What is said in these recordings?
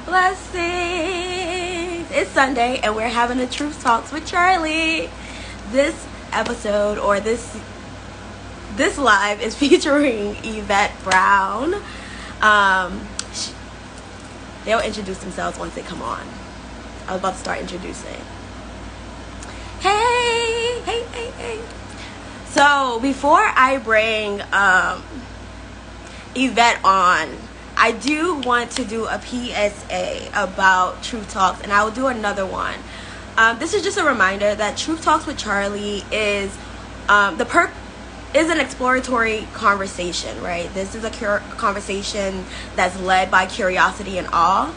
Blessings! It's Sunday and we're having a Truth Talks with Charlie. This episode or this live is featuring Yvette Brown. They'll introduce themselves once they come on. I was about to start introducing. Hey. So before I bring Yvette on, I do want to do a PSA about Truth Talks, and I will do another one. This is just a reminder that Truth Talks with Charlie is is an exploratory conversation, right? This is a conversation that's led by curiosity and awe.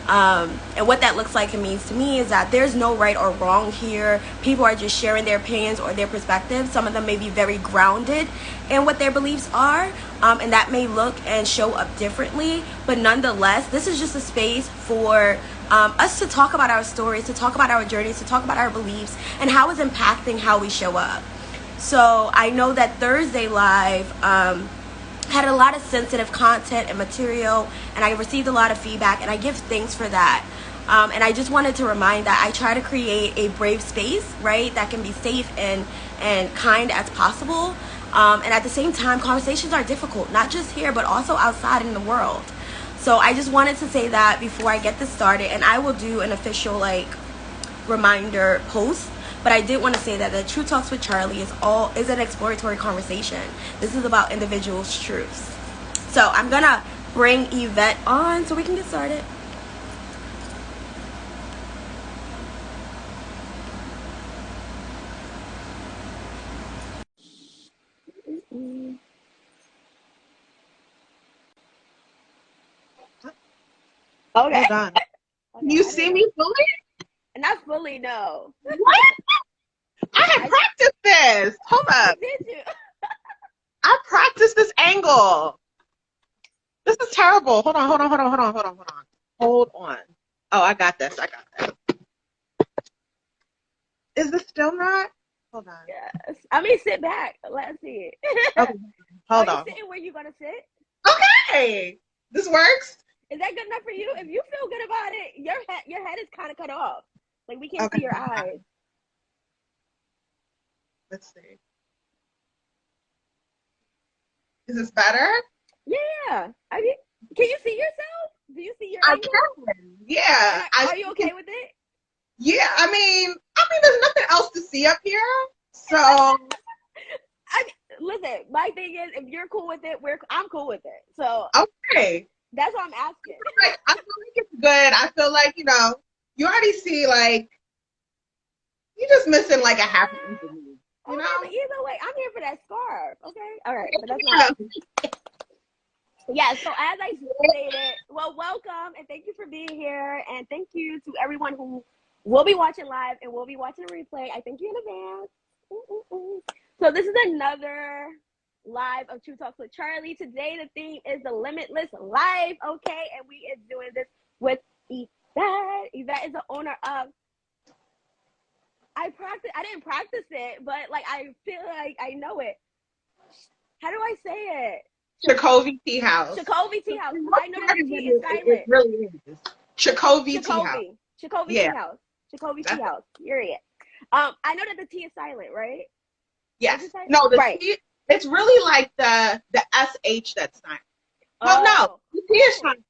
And what that looks like and means to me is that there's no right or wrong here. People are just sharing their opinions or their perspectives. Some of them may be very grounded in what their beliefs are, and that may look and show up differently. But nonetheless, this is just a space for us to talk about our stories, to talk about our journeys, to talk about our beliefs, and how it's impacting how we show up. So I know that Thursday Live had a lot of sensitive content and material, and I received a lot of feedback, and I give thanks for that. And I just wanted to remind that I try to create a brave space, right, that can be safe and kind as possible. And at the same time, conversations are difficult, not just here, but also outside in the world. So I just wanted to say that before I get this started, and I will do an official reminder post. But I did want to say that the Truth Talks with Charlie is an exploratory conversation. This is about individuals' truths. So I'm gonna bring Yvette on so we can get started. Okay. Hold on. Can you see me fully? Not fully, no. What? I had practiced this. Hold up. Did you? I practiced this angle. This is terrible. Hold on. Hold on. Oh, I got this. Is this still not? Hold on. Yes. I mean, sit back. Let's see it. Okay. Hold on. Sitting where you gonna sit? Okay. This works? Is that good enough for you? If you feel good about it, your head is kind of cut off. Like, we can't see your eyes. Let's see. Is this better? Yeah. I mean, can you see yourself? Do you see your I angle? can. Yeah. Are you okay with it? Yeah. I mean, there's nothing else to see up here. So. Listen, my thing is, if you're cool with it, I'm cool with it. So. Okay. That's what I'm asking. I feel like it's good. I feel like, you already see, you're just missing, a half an inch of me. You know? But either way, I'm here for that scarf. Okay? All right. But that's not. Yeah, so as I stated, well, welcome, and thank you for being here. And thank you to everyone who will be watching live and will be watching a replay. I thank you in advance. So this is another live of Truth Talks with Charlie. Today the theme is the Limitless life, okay? And we is doing this with Yvette. Yvette is the owner of I didn't practice it, but I feel like I know it. How do I say it? Tshikovi Tea House. Tshikovi Tea House. I know that the T is silent. It really is. Tshikovi Tea House. Tshikovi Tea House. Tshikovi Tea House. Period. I know that the T is silent, right? Yes. No, the T. It's really like the SH that's silent. Well, no, the T is silent.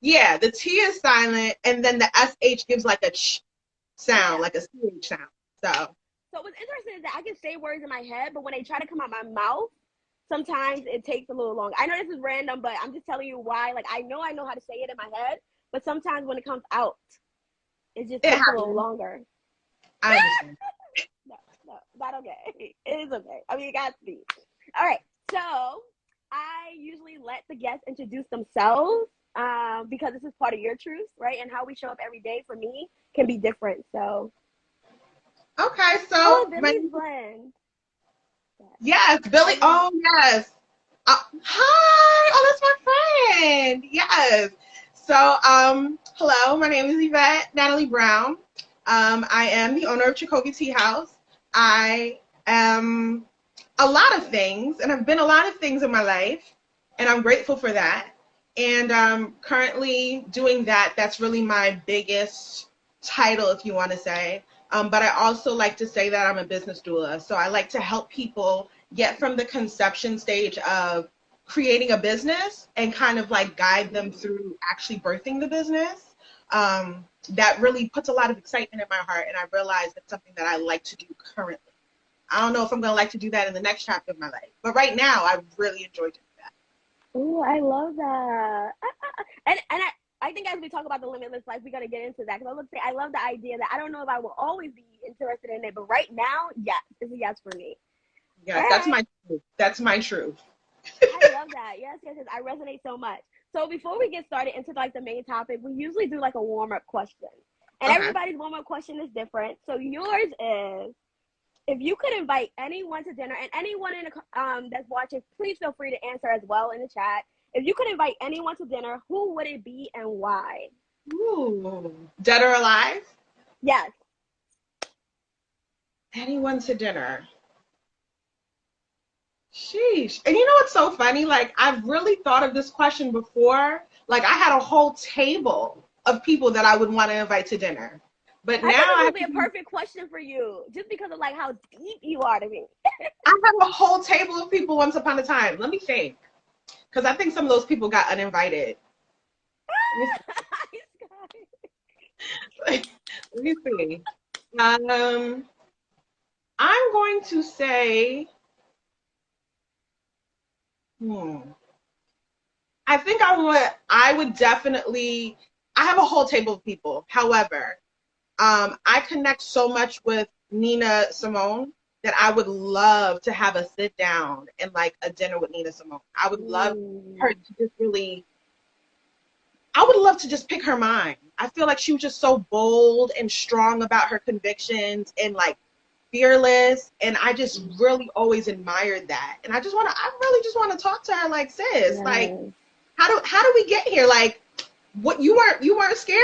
Yeah, the T is silent, and then the SH gives a ch sound, like a CH sound. So what's interesting is that I can say words in my head, but when they try to come out my mouth, sometimes it takes a little longer. I know this is random, but I'm just telling you why. I know how to say it in my head, but sometimes when it comes out, it just takes a little longer. I understand. No, not okay. It is okay. I mean, it got to be. All right, so I usually let the guests introduce themselves because this is part of your truth, right? And how we show up every day for me can be different. So. Okay, so. Billy's blend. Yes, Billy. Oh, yes. Hi. Oh, that's my friend. Yes. So, hello. My name is Yvette Nathalie Brown. I am the owner of Tshikovi Tea House. I am a lot of things, and I've been a lot of things in my life, and I'm grateful for that. And currently doing that. That's really my biggest title, if you want to say. But I also like to say that I'm a business doula. So I like to help people get from the conception stage of creating a business and kind of like guide them through actually birthing the business. That really puts a lot of excitement in my heart. And I realize that's something that I like to do currently. I don't know if I'm going to like to do that in the next chapter of my life. But right now, I really enjoy doing that. Oh, I love that. I think as we talk about the limitless life, we got to get into that. Because I would say I love the idea that I don't know if I will always be interested in it, but right now, yes, it's a yes for me. Yes, that's my truth. That's my truth. I love that. Yes, yes, yes. I resonate so much. So before we get started into like the main topic, we usually do like a warm-up question. And Okay. everybody's warm-up question is different. So yours is, if you could invite anyone to dinner, and anyone in that's watching, please feel free to answer as well in the chat. If you could invite anyone to dinner, who would it be and why? Ooh. Dead or alive? Yes. Anyone to dinner? Sheesh. And you know what's so funny? Like, I've really thought of this question before. Like, I had a whole table of people that I would want to invite to dinner. But now I think it would be a perfect question for you, just because of like how deep you are to me. I have a whole table of people once upon a time. Let me think. Because I think some of those people got uninvited. Let me see. I'm going to say, I think I would definitely, I have a whole table of people. However, I connect so much with Nina Simone that I would love to have a sit down and like a dinner with Nina Simone. I would love her to just really, I would love to just pick her mind. I feel like she was just so bold and strong about her convictions and like fearless. And I just really always admired that. And I really just want to talk to her like, sis, like, how do we get here? Like, what, you weren't scared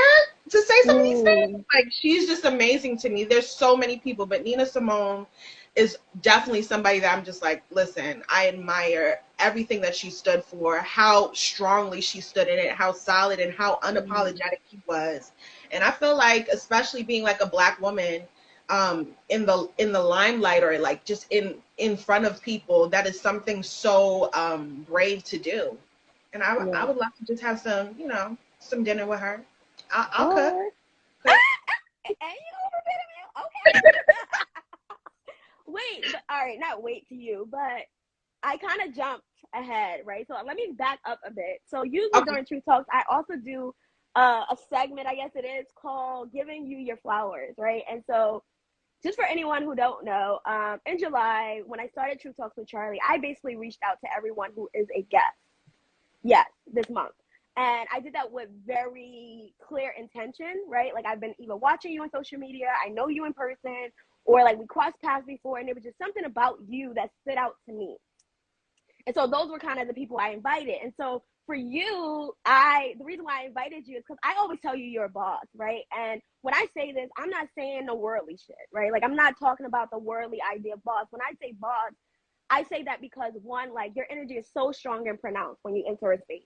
to say some of these things? Like, she's just amazing to me. There's so many people, but Nina Simone is definitely somebody that I'm just like, listen, I admire everything that she stood for, how strongly she stood in it, how solid and how unapologetic she was. And I feel like, especially being like a Black woman in the limelight, or like just in front of people, that is something so brave to do. And I would love to just have some dinner with her. I'll cook. And you okay. Wait, but, all right, not wait to you, but I kind of jumped ahead, right? So let me back up a bit. So usually during Truth Talks, I also do a segment, I guess it is, called Giving You Your Flowers, right? And so just for anyone who don't know, in July, when I started Truth Talks with Charliie, I basically reached out to everyone who is a guest. Yes, this month. And I did that with very clear intention, right? Like, I've been either watching you on social media, I know you in person, or like we crossed paths before, and it was just something about you that stood out to me. And so those were kind of the people I invited. And so for you, the reason why I invited you is because I always tell you you're a boss, right? And when I say this, I'm not saying the worldly shit, right? Like, I'm not talking about the worldly idea of boss. When I say boss, I say that because, one, like, your energy is so strong and pronounced when you enter a space.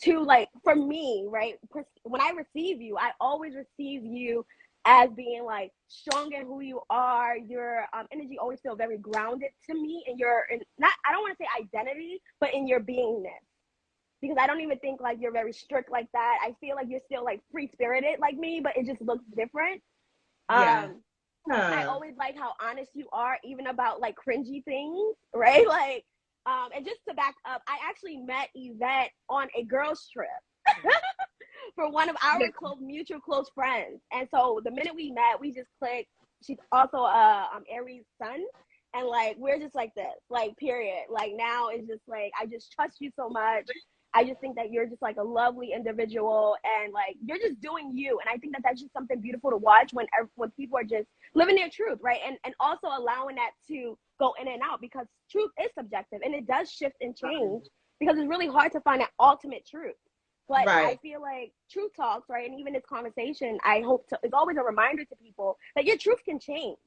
Two, like, for me, right, when I receive you, I always receive you as being like strong in who you are. Your energy always feels very grounded to me, and I don't want to say identity, but in your beingness. Because I don't even think like you're very strict like that. I feel like you're still like free spirited like me, but it just looks different. I always like how honest you are, even about like cringy things, right? Like, and just to back up, I actually met Yvette on a girls trip for one of our mutual close friends. And so the minute we met, we just clicked. She's also Aries sun. And like, we're just like this, like, period. Like, now it's just like, I just trust you so much. I just think that you're just like a lovely individual, and like, you're just doing you. And I think that that's just something beautiful to watch when people are just living their truth, right? And also allowing that to go in and out, because truth is subjective and it does shift and change, because it's really hard to find an ultimate truth. But I feel like Truth Talks, right, and even this conversation, I hope it's always a reminder to people that your truth can change.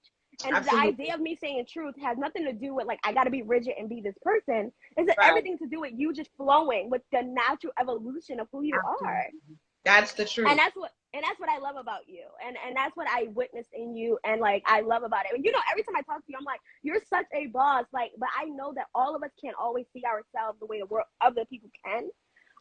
And Absolutely. the idea of me saying truth has nothing to do with like I got to be rigid and be this person. It's everything to do with you just flowing with the natural evolution of who you are. That's the truth. And that's what I love about you. And that's what I witnessed in you, and like I love about it. And you know, every time I talk to you, I'm like, you're such a boss. Like, but I know that all of us can't always see ourselves the way the world other people can.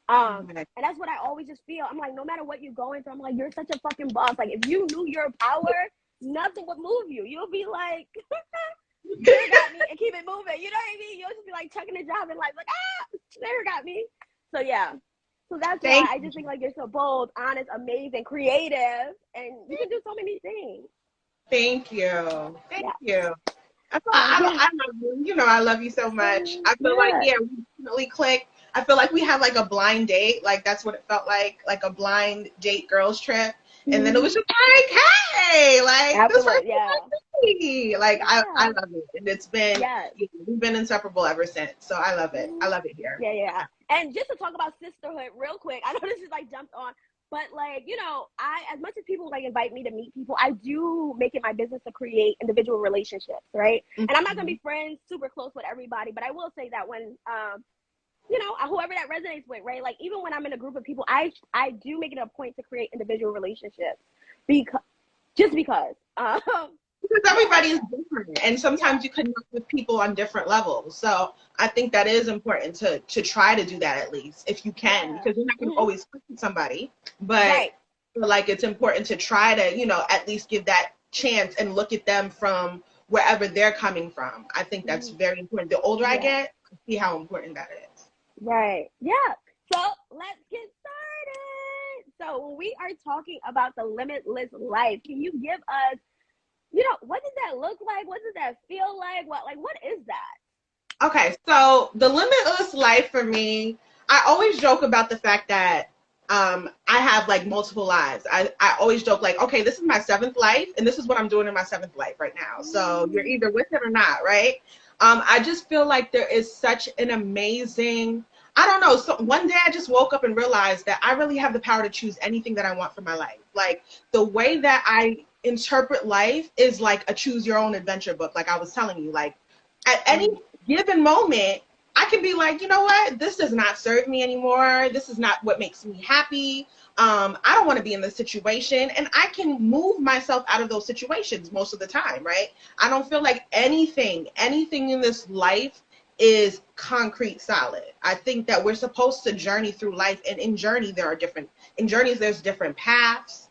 And that's what I always just feel. I'm like, no matter what you're going through, I'm like, you're such a fucking boss. Like, if you knew your power, nothing would move you. You'll be like, Claire got me, and keep it moving. You know what I mean? You'll just be like chucking the job and like, Claire got me. So yeah. So that's why I just think like you're so bold, honest, amazing, creative, and you can do so many things. Thank you. Thank you. I love you. You know, I love you so much. I feel like, we definitely click. I feel like we have like a blind date. Like that's what it felt like a blind date girls trip. And then it was just like, hey, like this was like I love it. And it's been we've been inseparable ever since. So I love it. I love it here. Yeah. And just to talk about sisterhood real quick, I know this is like jumped on, but like, you know, as much as people like invite me to meet people, I do make it my business to create individual relationships, right? And I'm not gonna be friends super close with everybody, but I will say that when you know, whoever that resonates with, right? Like even when I'm in a group of people, I do make it a point to create individual relationships because everybody is different, and sometimes you connect with people on different levels. So I think that is important to try to do that at least if you can, because you're not going to always click with somebody, but like it's important to try to, you know, at least give that chance and look at them from wherever they're coming from. I think that's very important. The older I get, I see how important that is. Right. Yeah. So let's get started. So when we are talking about the limitless life, can you give us, you know, what does that look like? What does that feel like? What is that? Okay. So the limitless life for me, I always joke about the fact that I have like multiple lives. I always joke like, okay, this is my 7th life and this is what I'm doing in my 7th life right now. So you're either with it or not, right? I just feel like there is such an amazing, I don't know, so one day I just woke up and realized that I really have the power to choose anything that I want for my life. Like the way that I interpret life is like a choose your own adventure book. Like I was telling you, like at any given moment, I can be like, you know what, this does not serve me anymore. This is not what makes me happy. I don't want to be in this situation. And I can move myself out of those situations most of the time, right? I don't feel like anything in this life is concrete solid. I think that we're supposed to journey through life. And in journeys, there's different paths.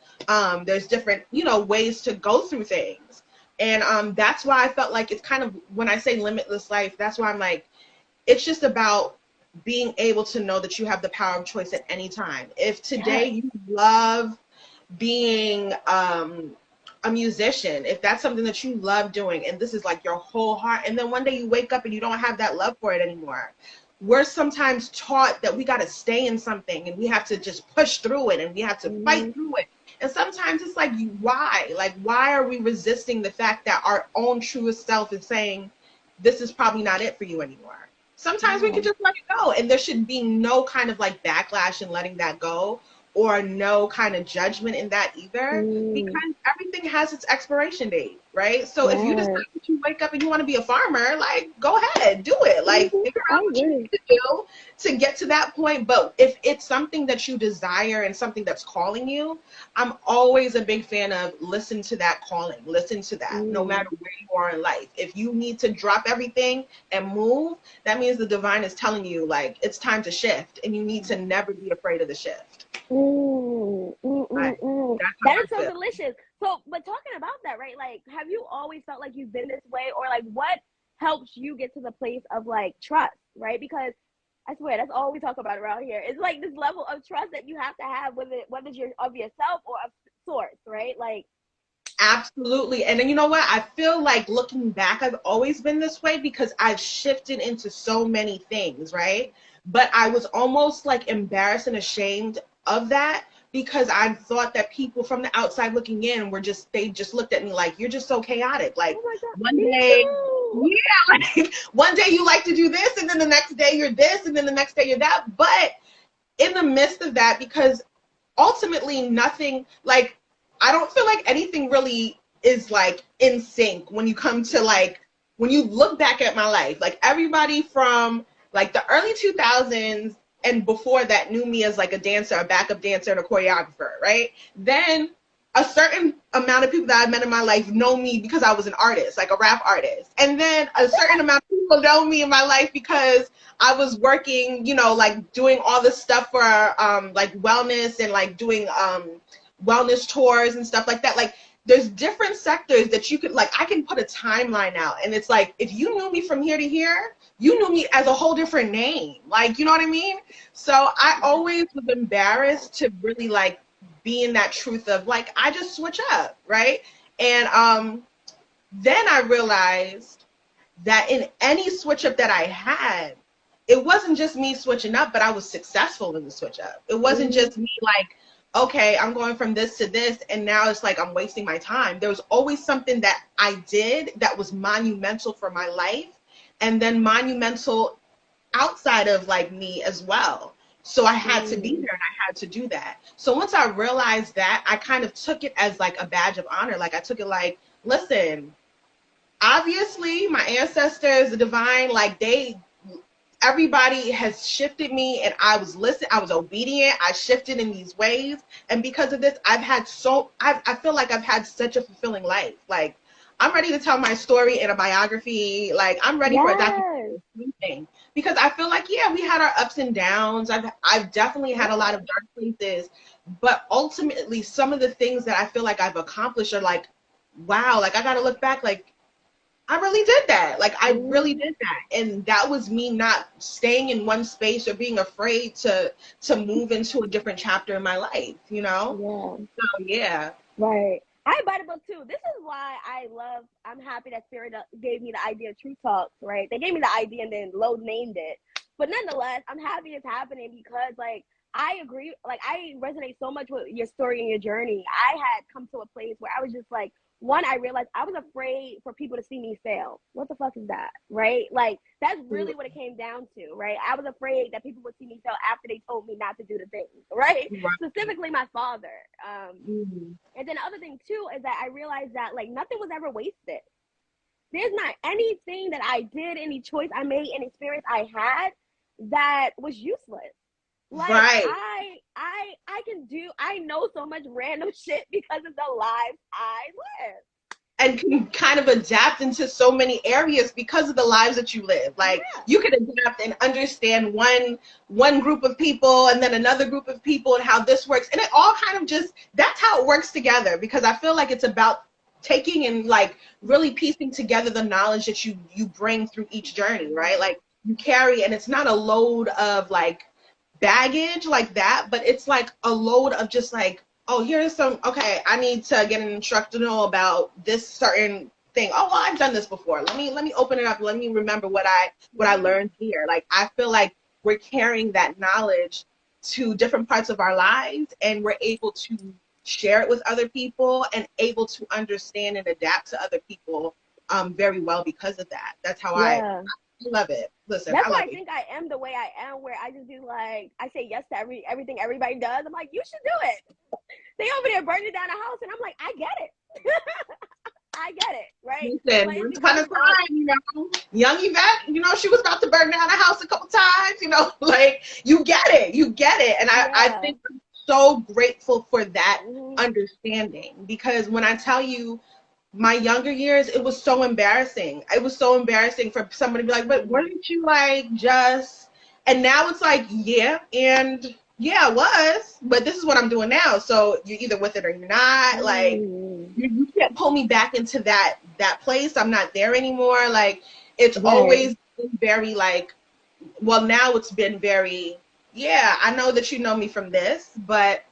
There's different, you know, ways to go through things. And that's why I felt like it's kind of, when I say limitless life, that's why I'm like, it's just about being able to know that you have the power of choice at any time. If today you love being a musician, if that's something that you love doing and this is like your whole heart, and then one day you wake up and you don't have that love for it anymore, we're sometimes taught that we got to stay in something and we have to just push through it and we have to fight through it. And sometimes it's like, why? Like, why are we resisting the fact that our own truest self is saying, this is probably not it for you anymore? Sometimes we can just let it go, and there should be no kind of like backlash in letting that go, or no kind of judgment in that either, because everything has its expiration date, right? So if you decide that you wake up and you want to be a farmer, like, go ahead, do it. Like, figure out what you need to do to get to that point. But if it's something that you desire and something that's calling you, I'm always a big fan of listen to that calling, listen to that, no matter where you are in life. If you need to drop everything and move, that means the divine is telling you, like, it's time to shift, and you need to never be afraid of the shift. That is so delicious. So, but talking about that, right? Like, have you always felt like you've been this way, or like what helps you get to the place of like trust, right? Because I swear that's all we talk about around here. It's like this level of trust that you have to have with it, whether you're of yourself or of source, right? Like, absolutely. And then you know what? I feel like looking back, I've always been this way because I've shifted into so many things, right? But I was almost like embarrassed and ashamed of that, because I thought that people from the outside looking in they just looked at me like, you're just so chaotic. Like, one day, like, one day you like to do this, and then the next day you're this, and then the next day you're that. But in the midst of that, because ultimately nothing, like, I don't feel like anything really is like in sync when you come to like, when you look back at my life. Like everybody from like the early 2000s and before that knew me as like a dancer, a backup dancer, and a choreographer, right? Then a certain amount of people that I met in my life know me because I was an artist, like a rap artist. And then a certain amount of people know me in my life because I was working, you know, like doing all this stuff for like wellness and like doing wellness tours and stuff like that. Like there's different sectors that you could, like, I can put a timeline out, and it's like, if you knew me from here to here, you knew me as a whole different name. Like, you know what I mean? So I always was embarrassed to really like be in that truth of like, I just switch up, right? And then I realized that in any switch up that I had, it wasn't just me switching up, but I was successful in the switch up. It wasn't just me like, okay, I'm going from this to this, and now it's like I'm wasting my time. There was always something that I did that was monumental for my life, and then monumental outside of like me as well. So I had to be there, and I had to do that. So once I realized that, I kind of took it as like a badge of honor. Like I took it like, listen, obviously my ancestors, the divine, like everybody has shifted me, and I was obedient. I shifted in these ways. And because of this, I feel like I've had such a fulfilling life. Like I'm ready to tell my story in a biography. Like I'm ready for a documentary thing, because I feel like, yeah, we had our ups and downs. I've definitely had a lot of dark places, but ultimately some of the things that I feel like I've accomplished are like, wow, like I got to look back, like I really did that. Like I really did that. And that was me not staying in one space or being afraid to move into a different chapter in my life, you know? Yeah. So yeah. Right. I bought a book too. This is why I'm happy that Spirit gave me the idea of True Talks, right? They gave me the idea and then Lo named it. But nonetheless, I'm happy it's happening because like I agree, like I resonate so much with your story and your journey. I had come to a place where I was just like, one, I realized I was afraid for people to see me fail. What the fuck is that, right? Like, that's really what it came down to, right? I was afraid that people would see me fail after they told me not to do the thing, right? Specifically my father. And then the other thing, too, is that I realized that, like, nothing was ever wasted. There's not anything that I did, any choice I made, any experience I had that was useless. Like, I know so much random shit because of the lives I live. And can kind of adapt into so many areas because of the lives that you live. Like you can adapt and understand one group of people and then another group of people and how this works. And it all kind of just, that's how it works together, because I feel like it's about taking and like really piecing together the knowledge that you bring through each journey, right? Like you carry, and it's not a load of like baggage like that, but it's like a load of just like, oh, here's some, okay, I need to get an instructional about this certain thing. Oh, well, I've done this before. Let me open it up. Let me remember what I learned here. Like, I feel like we're carrying that knowledge to different parts of our lives, and we're able to share it with other people and able to understand and adapt to other people very well because of that. That's how I love it. Listen, that's why I think I am the way I am, where I just be like, I say yes to everything everybody does. I'm like, you should do it. They over there burning down a house, and I'm like, I get it. I get it, right? Listen, once upon a time, you know, young Yvette, you know, she was about to burn down a house a couple times, you know, like, you get it. And I think I'm so grateful for that understanding, because when I tell you, my younger years, it was so embarrassing. It was so embarrassing for somebody to be like, but weren't you like just, and now it's like, yeah, and yeah, I was, but this is what I'm doing now. So you're either with it or you're not. Like, you can't pull me back into that place. I'm not there anymore. Like, it's always been very like, well, now it's been very, yeah, I know that you know me from this, but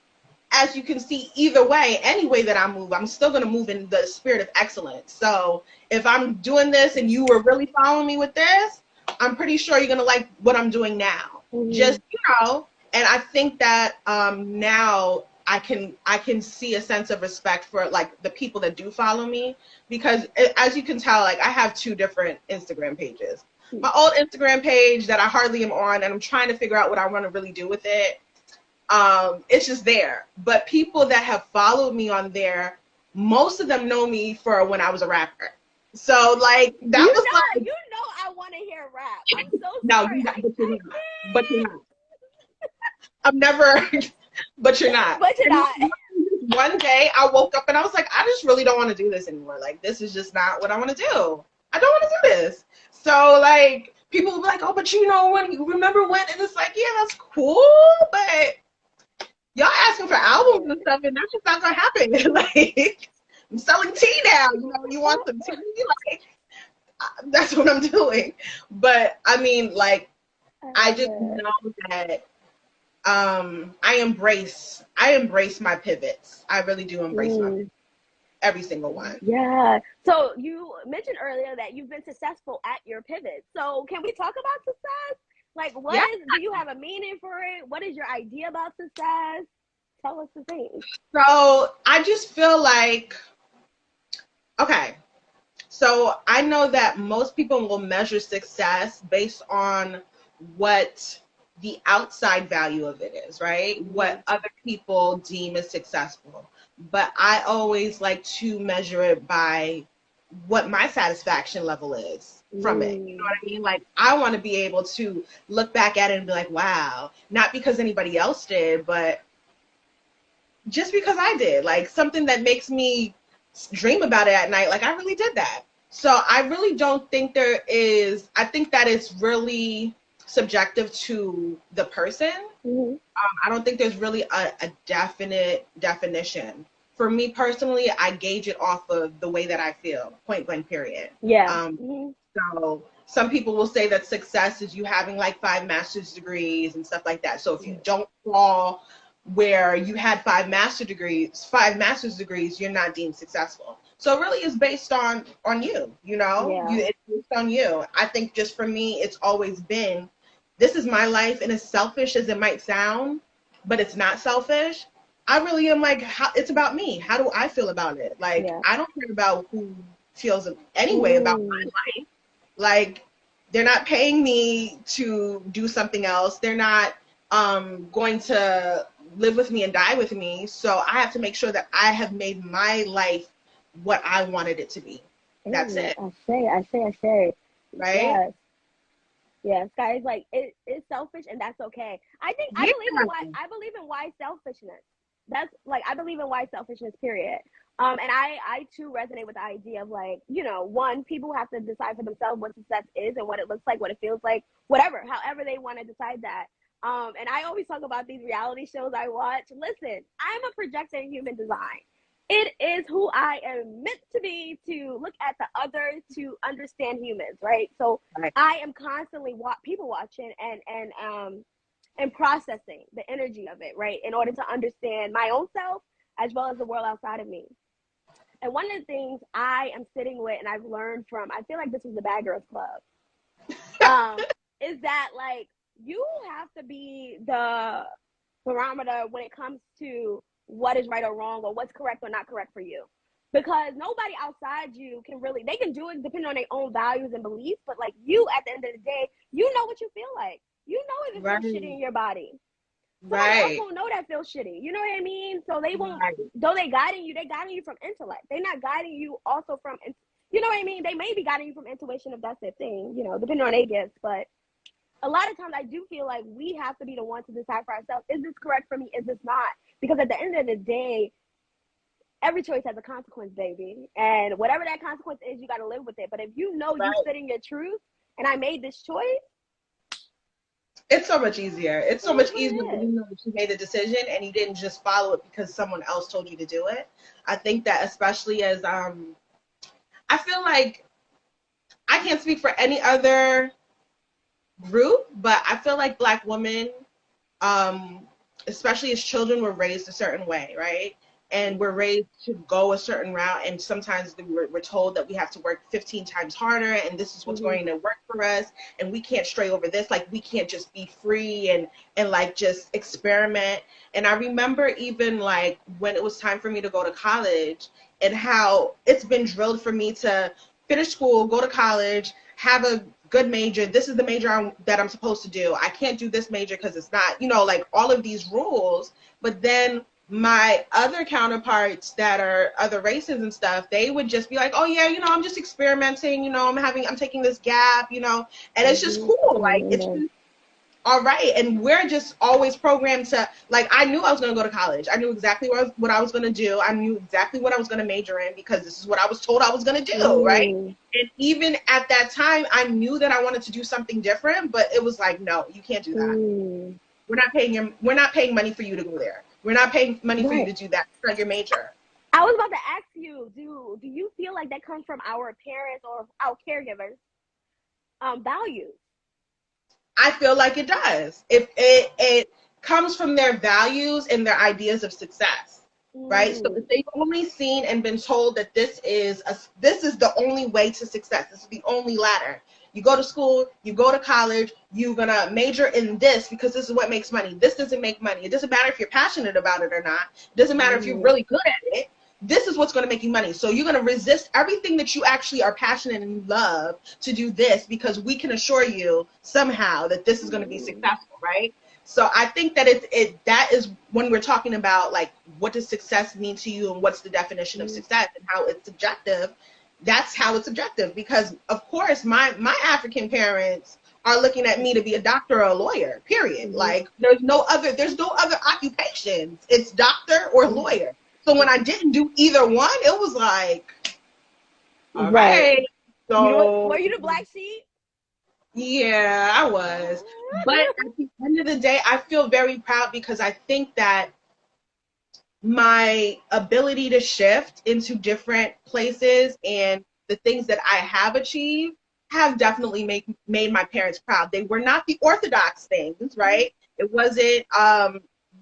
as you can see, either way, any way that I move, I'm still going to move in the spirit of excellence. So if I'm doing this and you were really following me with this, I'm pretty sure you're going to like what I'm doing now. Just, you know, and I think that now I can see a sense of respect for like the people that do follow me, because as you can tell, like I have 2 different Instagram pages. My old Instagram page that I hardly am on, and I'm trying to figure out what I want to really do with it. It's just there. But people that have followed me on there most of them know me for when I was a rapper. So like that was like, I want to hear rap. I'm so no, sorry. but you're not. I'm never, but you're not. But you're not. One day I woke up and I was like, I just really don't want to do this anymore. Like, this is just not what I want to do. I don't want to do this. So like, people will be like, oh, but you know, when you remember when, and it's like, yeah, that's cool, but y'all asking for albums and stuff, and that's just not gonna happen. Like, I'm selling tea now. You know, you want some tea? Like, that's what I'm doing. But I mean, like, I just know that I embrace my pivots. I really do embrace my pivots. Every single one. Yeah. So you mentioned earlier that you've been successful at your pivot. So can we talk about success? Like, do you have a meaning for it? What is your idea about success? Tell us the things. So I just feel like, okay, so I know that most people will measure success based on what the outside value of it is, right? Mm-hmm. What other people deem as successful. But I always like to measure it by what my satisfaction level is from it. You know what I mean? Like, I want to be able to look back at it and be like, wow, not because anybody else did, but just because I did. Like, something that makes me dream about it at night. Like, I really did that. So I really don't think I think that it's really subjective to the person. Mm-hmm. I don't think there's really a definite definition. For me personally, I gauge it off of the way that I feel, point blank, period. Yeah. So some people will say that success is you having like 5 master's degrees and stuff like that. So if you don't fall where you had 5 master's degrees, you're not deemed successful. So it really is based on you, you know? Yeah. It's based on you. I think just for me, it's always been, this is my life, and as selfish as it might sound, but it's not selfish. I really am like, it's about me. How do I feel about it? Like, I don't care about who feels any way about my life. Like, they're not paying me to do something else. They're not going to live with me and die with me. So I have to make sure that I have made my life what I wanted it to be. That's it. I say. Right? Yes. Yes, guys, like it's selfish, and that's okay. I believe in why selfishness. That's like, I believe in why selfishness, period. And I too resonate with the idea of, like, you know, one, people have to decide for themselves what success is and what it looks like, what it feels like, whatever, however they want to decide that. And I always talk about these reality shows I watch. Listen, I'm a projector in human design. It is who I am meant to be, to look at the other, to understand humans, right? So I am constantly people watching and processing the energy of it, right, in order to understand my own self as well as the world outside of me. And one of the things I am sitting with, and I've learned from, I feel like this was the Bad Girls Club, is that, like, you have to be the barometer when it comes to what is right or wrong, or what's correct or not correct for you. Because nobody outside you they can do it depending on their own values and beliefs, but, like, you, at the end of the day, you know what you feel like. You know if it feels shitty in your body. Somebody else won't know that feels shitty. You know what I mean? So they won't, though they're guiding you from intellect. They're not guiding you also from, you know what I mean? They may be guiding you from intuition, if that's their thing, you know, depending on their gifts. But a lot of times I do feel like we have to be the ones to decide for ourselves, is this correct for me? Is this not? Because at the end of the day, every choice has a consequence, baby. And whatever that consequence is, you got to live with it. But if you know you sit in your truth, and I made this choice, it's so much easier. It's so much easier when you know that you made a decision and you didn't just follow it because someone else told you to do it. I think that, especially as I feel like, I can't speak for any other group, but I feel like Black women, especially as children, were raised a certain way, right? And we're raised to go a certain route, and sometimes we're told that we have to work 15 times harder, and this is what's going to work for us, and we can't stray over this. Like, we can't just be free and like just experiment. And I remember even, like, when it was time for me to go to college, and how it's been drilled for me to finish school, go to college, have a good major. This is the major that I'm supposed to do. I can't do this major because it's not, you know, like, all of these rules. But then my other counterparts that are other races and stuff, they would just be like, oh yeah, you know, I'm just experimenting, you know, I'm taking this gap, you know, and it's just cool. Like, it's just all right. And we're just always programmed to, like, I knew I was going to go to college. I knew exactly what I was going to do. I knew exactly what I was going to major in because this is what I was told I was going to do, right? And even at that time, I knew that I wanted to do something different, but it was like, no, you can't do that. We're not paying money for you to go there. We're not paying money for you to do that. It's not your major. I was about to ask you, do you feel like that comes from our parents or our caregivers values? I feel like it does. If it comes from their values and their ideas of success, right? So if they've only seen and been told that this is the only way to success, this is the only ladder. You go to school, you go to college, you're gonna major in this because this is what makes money. This doesn't make money. It doesn't matter if you're passionate about it or not. It doesn't matter if you're really good at it. This is what's going to make you money. So you're going to resist everything that you actually are passionate and you love to do this because we can assure you somehow that this is going to be successful, right? So I think that that is when we're talking about, like, what does success mean to you and what's the definition of success and how it's subjective. That's how it's subjective because, of course, my African parents are looking at me to be a doctor or a lawyer, period. Like, there's no other occupations. It's doctor or lawyer. So when I didn't do either one, it was like, all right. So were you the black sheep? Yeah, I was. But at the end of the day, I feel very proud because I think that my ability to shift into different places and the things that I have achieved have definitely made my parents proud. They were not the orthodox things, right? It wasn't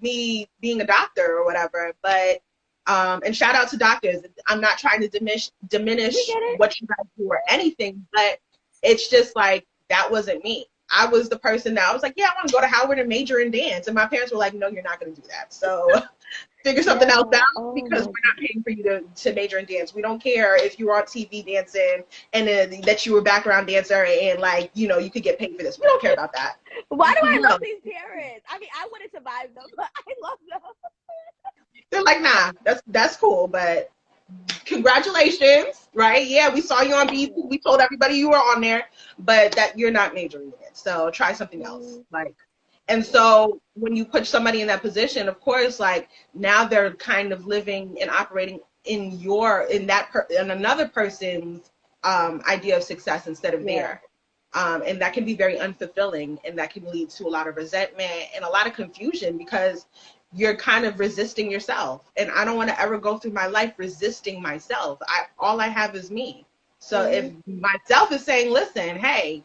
me being a doctor or whatever, but and shout out to doctors. I'm not trying to diminish what you guys do or anything, but it's just like, that wasn't me. I was the person that I was like, yeah, I want to go to Howard and major in dance. And my parents were like, no, you're not going to do that. So figure something else out because we're not paying for you to major in dance. We don't care if you were on TV dancing and that you were a background dancer and, like, you know, you could get paid for this. We don't care about that. Why do I love these parents? I mean, I wouldn't survive them, but I love them. They're like, nah, that's cool, but congratulations, right? Yeah, we saw you on BET. We told everybody you were on there, but that you're not majoring in it. So try something else. Like, and so when you put somebody in that position, of course, like, now they're kind of living and operating in another person's idea of success instead of their. And that can be very unfulfilling, and that can lead to a lot of resentment and a lot of confusion because you're kind of resisting yourself. And I don't want to ever go through my life resisting myself. All I have is me. So if myself is saying, listen, hey,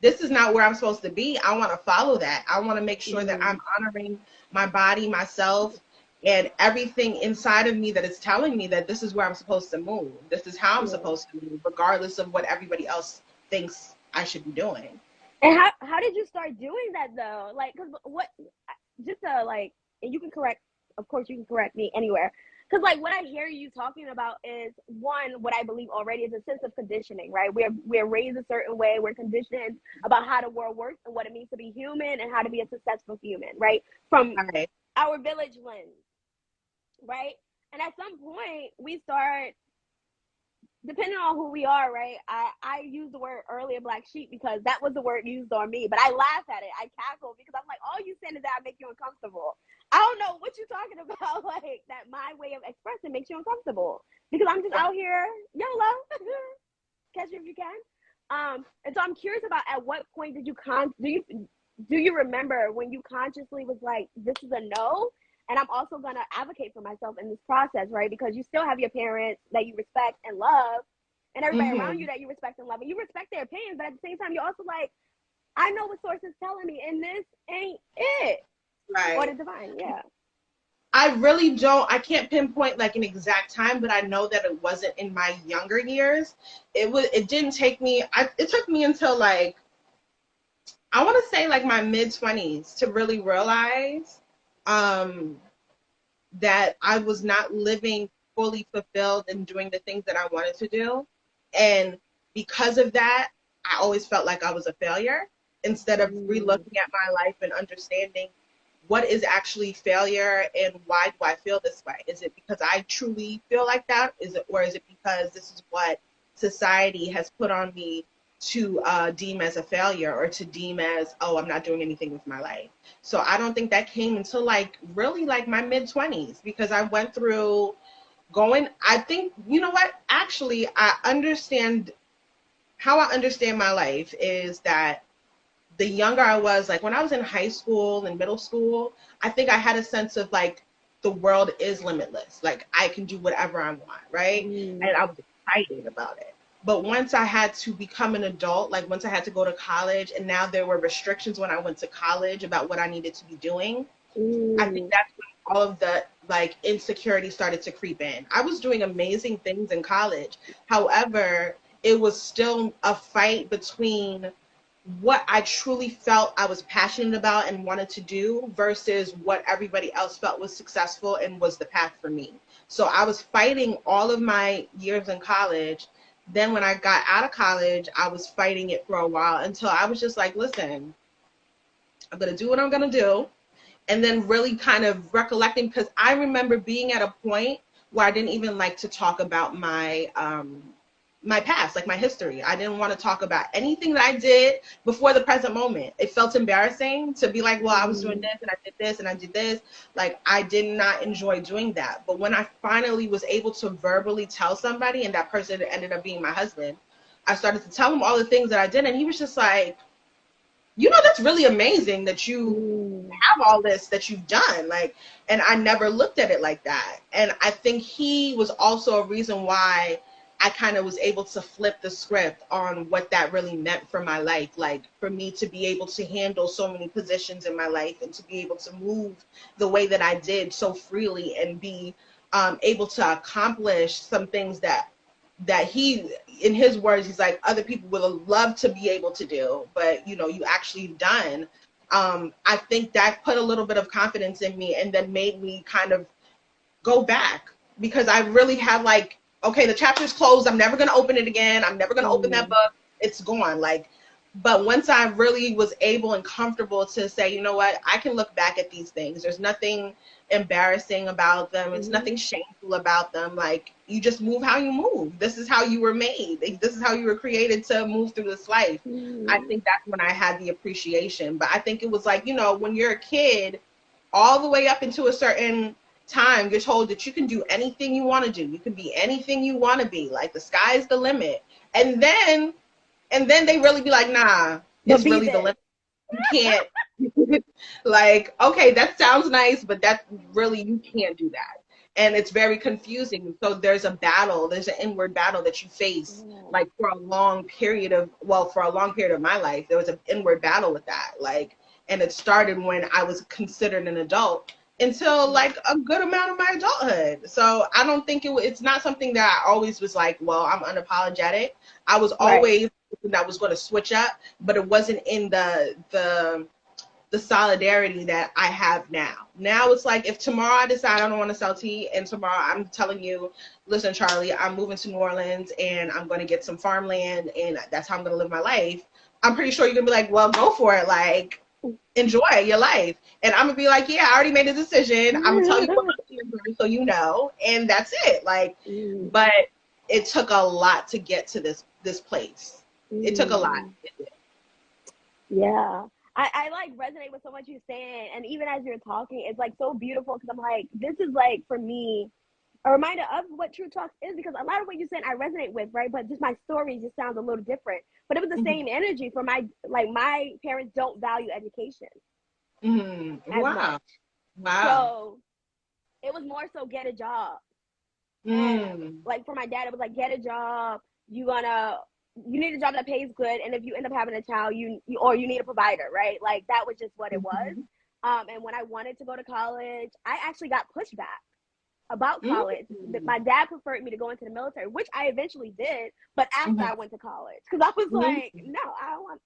this is not where I'm supposed to be, I want to follow that. I want to make sure that I'm honoring my body, myself, and everything inside of me that is telling me that this is where I'm supposed to move. This is how I'm supposed to move, regardless of what everybody else thinks I should be doing. And how did you start doing that, though? Like, cause just to, like, and you can correct, of course you can correct me anywhere. Because, like, what I hear you talking about is, one, what I believe already is a sense of conditioning, right? We're raised a certain way. We're conditioned about how the world works and what it means to be human and how to be a successful human, right? From our village lens, right? And at some point, we start, depending on who we are, right? I used the word earlier, black sheep, because that was the word used on me. But I laugh at it. I cackle because I'm like, all you saying is that I make you uncomfortable. I don't know what you're talking about, like, that my way of expressing makes you uncomfortable. Because I'm just out here, YOLO, catch it if you can. And so I'm curious about, at what point did you do you remember when you consciously was like, this is a no? And I'm also going to advocate for myself in this process, right? Because you still have your parents that you respect and love, and everybody around you that you respect and love. And you respect their opinions, but at the same time, you're also like, I know what source is telling me, and this ain't it. Right. Or the divine, yeah. I really don't, I can't pinpoint, like, an exact time, but I know that it wasn't in my younger years. It didn't take me, it took me until, like, I want to say, like, my mid-20s to really realize that I was not living fully fulfilled and doing the things that I wanted to do. And because of that, I always felt like I was a failure instead of re-looking at my life and understanding what is actually failure and why do I feel this way? Is it because I truly feel like that? Or is it because this is what society has put on me to deem as a failure, or to deem as, oh, I'm not doing anything with my life? So I don't think that came until like really like my mid-20s, because I went through I think, you know what? Actually, how I understand my life is that the younger I was, like when I was in high school and middle school, I think I had a sense of like the world is limitless. Like I can do whatever I want, right? And I was excited about it. But once I had to become an adult, like once I had to go to college, and now there were restrictions when I went to college about what I needed to be doing, I think that's when all of the like insecurity started to creep in. I was doing amazing things in college. However, it was still a fight between what I truly felt I was passionate about and wanted to do versus what everybody else felt was successful and was the path for me. So I was fighting all of my years in college. Then when I got out of college, I was fighting it for a while until I was just like, listen, I'm going to do what I'm going to do. And then really kind of recollecting, because I remember being at a point where I didn't even like to talk about my my past, like my history. I didn't want to talk about anything that I did before the present moment. It felt embarrassing to be like, well, I was doing this and I did this and I did this. Like I did not enjoy doing that. But when I finally was able to verbally tell somebody, and that person ended up being my husband, I started to tell him all the things that I did, and he was just like, you know, that's really amazing that you have all this that you've done. Like, and I never looked at it like that. And I think he was also a reason why I kind of was able to flip the script on what that really meant for my life. Like for me to be able to handle so many positions in my life and to be able to move the way that I did so freely and be able to accomplish some things that he, in his words, he's like, other people would have loved to be able to do, but you know, you actually done. I think that put a little bit of confidence in me, and then made me kind of go back, because I really had like, okay, the chapter's closed. I'm never going to open it again. I'm never going to open that book. It's gone. Like, but once I really was able and comfortable to say, you know what, I can look back at these things. There's nothing embarrassing about them. It's nothing shameful about them. Like, you just move how you move. This is how you were made. This is how you were created to move through this life. I think that's when I had the appreciation. But I think it was like, you know, when you're a kid, all the way up into a certain time, you're told that you can do anything you want to do. You can be anything you want to be. Like, the sky's the limit. And then they really be like, nah, it's really the limit. You can't. Like, okay, that sounds nice, but that really, you can't do that. And it's very confusing. So there's an inward battle that you face, like for a long period of my life, there was an inward battle with that. Like, and it started when I was considered an adult until like a good amount of my adulthood. So I don't think it's not something that I always was like, well, I'm unapologetic. I was always that was going to switch up, but it wasn't in the solidarity that I have now. Now it's like, if tomorrow I decide I don't want to sell tea, and tomorrow I'm telling you, listen, Charlie, I'm moving to New Orleans and I'm going to get some farmland and that's how I'm going to live my life, I'm pretty sure you're going to be like, well, go for it. Like, enjoy your life. And I'm going to be like, yeah, I already made a decision. I'm going to tell you what I'm doing so you know. And that's it. Like, but it took a lot to get to this place. It took a lot. Yeah. I like resonate with so much you're saying, and even as you're talking, it's like so beautiful, because I'm like, this is like, for me, a reminder of what True Talks is, because a lot of what you're saying I resonate with, right? But just my story just sounds a little different. But it was the same energy for my parents don't value education. Wow. So it was more so get a job. And like for my dad, it was like, get a job. You need a job that pays good, and if you end up having a child, you need a provider, right? Like, that was just what it was. And when I wanted to go to college, I actually got pushback about college. My dad preferred me to go into the military, which I eventually did, but after I went to college, because I was like, no, I don't want,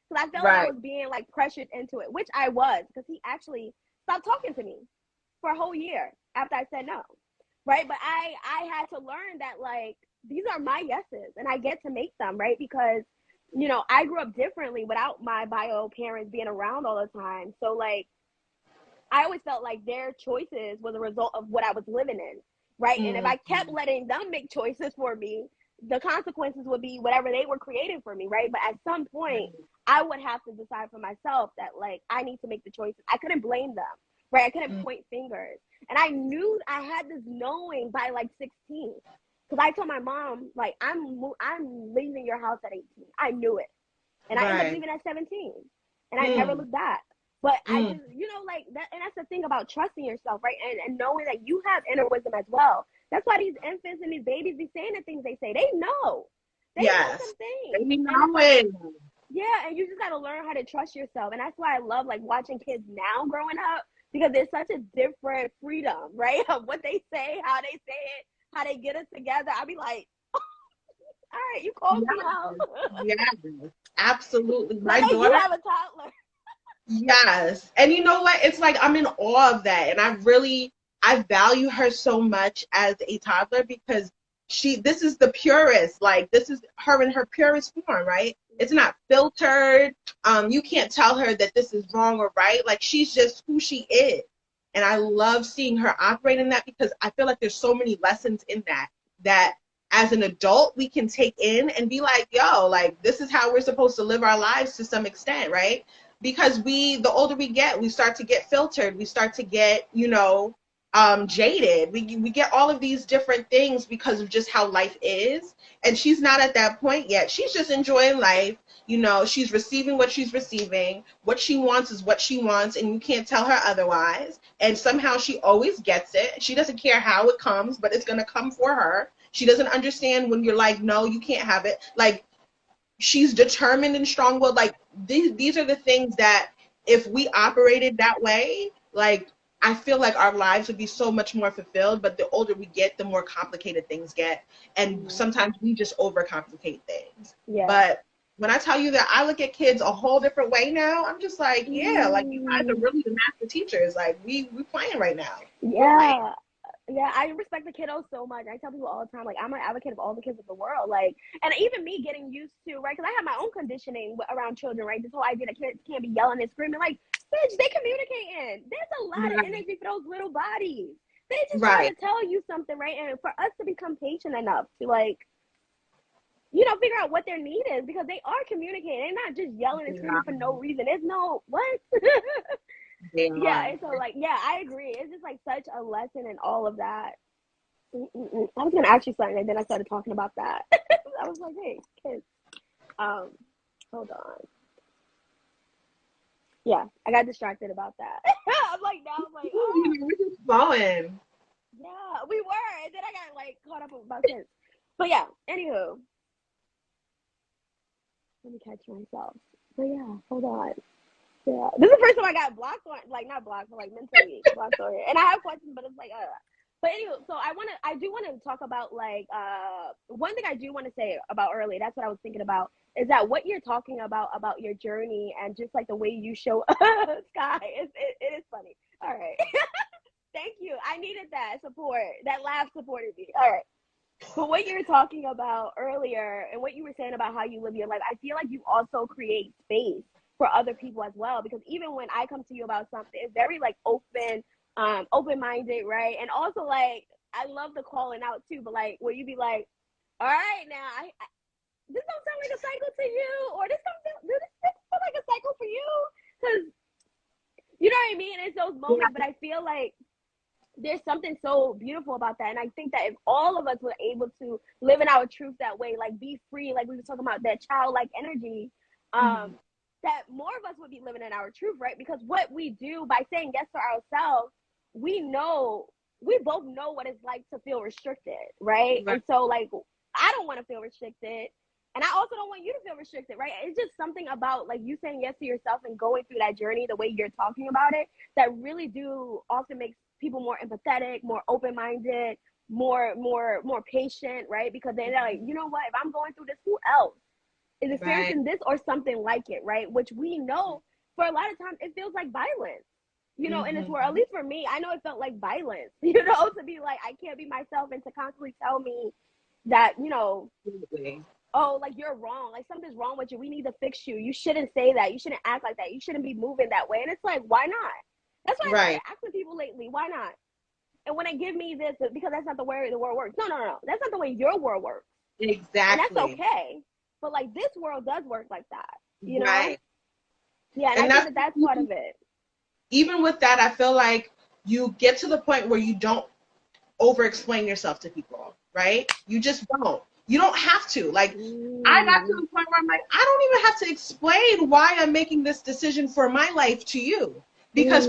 because I felt like I was being like pressured into it, which I was, because he actually stopped talking to me for a whole year after I said no, right? But I had to learn that, like, these are my yeses, and I get to make them, right? Because, you know, I grew up differently without my bio parents being around all the time. So, like, I always felt like their choices was a result of what I was living in, right? And if I kept letting them make choices for me, the consequences would be whatever they were creating for me, right? But at some point, I would have to decide for myself that, like, I need to make the choices. I couldn't blame them, right? I couldn't point fingers. And I knew, I had this knowing by like 16. Because I told my mom, like, I'm leaving your house at 18. I knew it. And I ended up leaving at 17. And I never looked back. But I just, you know, like that, and that's the thing about trusting yourself, right? And knowing that you have inner wisdom as well. That's why these infants and these babies be saying the things they say. They know. They know some things. They know it. Yeah, and you just got to learn how to trust yourself. And that's why I love, like, watching kids now growing up, because there's such a different freedom, right? Of what they say, how they say it, how they get it together. I'll be like, all right, you called me out. Yes, absolutely. My daughter, you have a toddler. Yes. And you know what? It's like I'm in awe of that. And I value her so much as a toddler, because this is the purest. Like, this is her in her purest form, right? It's not filtered. You can't tell her that this is wrong or right. Like, she's just who she is. And I love seeing her operate in that, because I feel like there's so many lessons in that as an adult we can take in and be like, yo, like, this is how we're supposed to live our lives to some extent, right? Because the older we get, we start to get filtered. We start to get, you know, jaded. We get all of these different things because of just how life is. And she's not at that point yet. She's just enjoying life. You know, she's receiving what she's receiving. What she wants is what she wants, and you can't tell her otherwise. And somehow she always gets it. She doesn't care how it comes, but it's going to come for her. She doesn't understand when you're like, no, you can't have it. Like, she's determined and strong-willed. Like, these are the things that if we operated that way, like, I feel like our lives would be so much more fulfilled. But the older we get, the more complicated things get. And sometimes we just overcomplicate things. Yeah. But when I tell you that I look at kids a whole different way now, I'm just like, yeah, like, you guys are really the master teachers. Like, we playing right now. Yeah. Yeah, I respect the kiddos so much. I tell people all the time, like, I'm an advocate of all the kids of the world. Like, and even me getting used to, right, because I have my own conditioning around children, right? This whole idea that kids can't be yelling and screaming. Like, bitch, they communicating. There's a lot of energy for those little bodies. They just trying to tell you something, right? And for us to become patient enough to, like, you know, figure out what their need is, because they are communicating. They're not just yelling and screaming for no reason. There's no, what? Yeah, and so, like, yeah, I agree. It's just, like, such a lesson in all of that. I was going to ask you something, and then I started talking about that. I was like, hey, kids. Hold on. Yeah, I got distracted about that. I'm like, now I'm like, oh. We're just flowing. Yeah, we were. And then I got, like, caught up about this. But, yeah, anywho. Let me catch myself. But, yeah, hold on. Yeah, this is the first time I got blocked on, like, not blocked, but like mentally blocked on here. And I have questions, but it's like, But anyway, so I do want to talk about, like, one thing I do want to say about early. That's what I was thinking about, is that what you're talking about your journey and just like the way you show Sky. It is funny. All right, thank you. I needed that support. That laugh supported me. All right. But what you were talking about earlier and what you were saying about how you live your life, I feel like you also create space for other people as well, because even when I come to you about something, it's very, like, open-minded, right? And also, like, I love the calling out too, but, like, where you be like, all right, now I this don't sound like a cycle to you, or this feel like a cycle for you, because you know what I mean? It's those moments. But I feel like there's something so beautiful about that, and I think that if all of us were able to live in our truth that way, like, be free, like we were talking about, that childlike energy, that more of us would be living in our truth, right? Because what we do by saying yes to ourselves, we both know what it's like to feel restricted, right? And so, like, I don't want to feel restricted, and I also don't want you to feel restricted, right? It's just something about, like, you saying yes to yourself and going through that journey the way you're talking about it that really do often makes people more empathetic, more open-minded, more patient, right? Because they're like, you know what? If I'm going through this, who else is experiencing this or something like it, right? Which we know for a lot of times it feels like violence, you know, in this world. At least for me, I know it felt like violence, you know, to be like, I can't be myself, and to constantly tell me that, you know, oh, like, you're wrong, like, something's wrong with you, we need to fix you, you shouldn't say that, you shouldn't act like that, you shouldn't be moving that way. And it's like, why not? That's why I Right. started asking people lately, why not? And when they give me this, because that's not the way the world works. No. That's not the way your world works. Exactly. And that's okay. But like this world does work like that, you know? Right. Yeah, and I think that that's part of it. Even with that, I feel like you get to the point where you don't over-explain yourself to people, right? You just don't. You don't have to. Like, I got to the point where I'm like, I don't even have to explain why I'm making this decision for my life to you. Because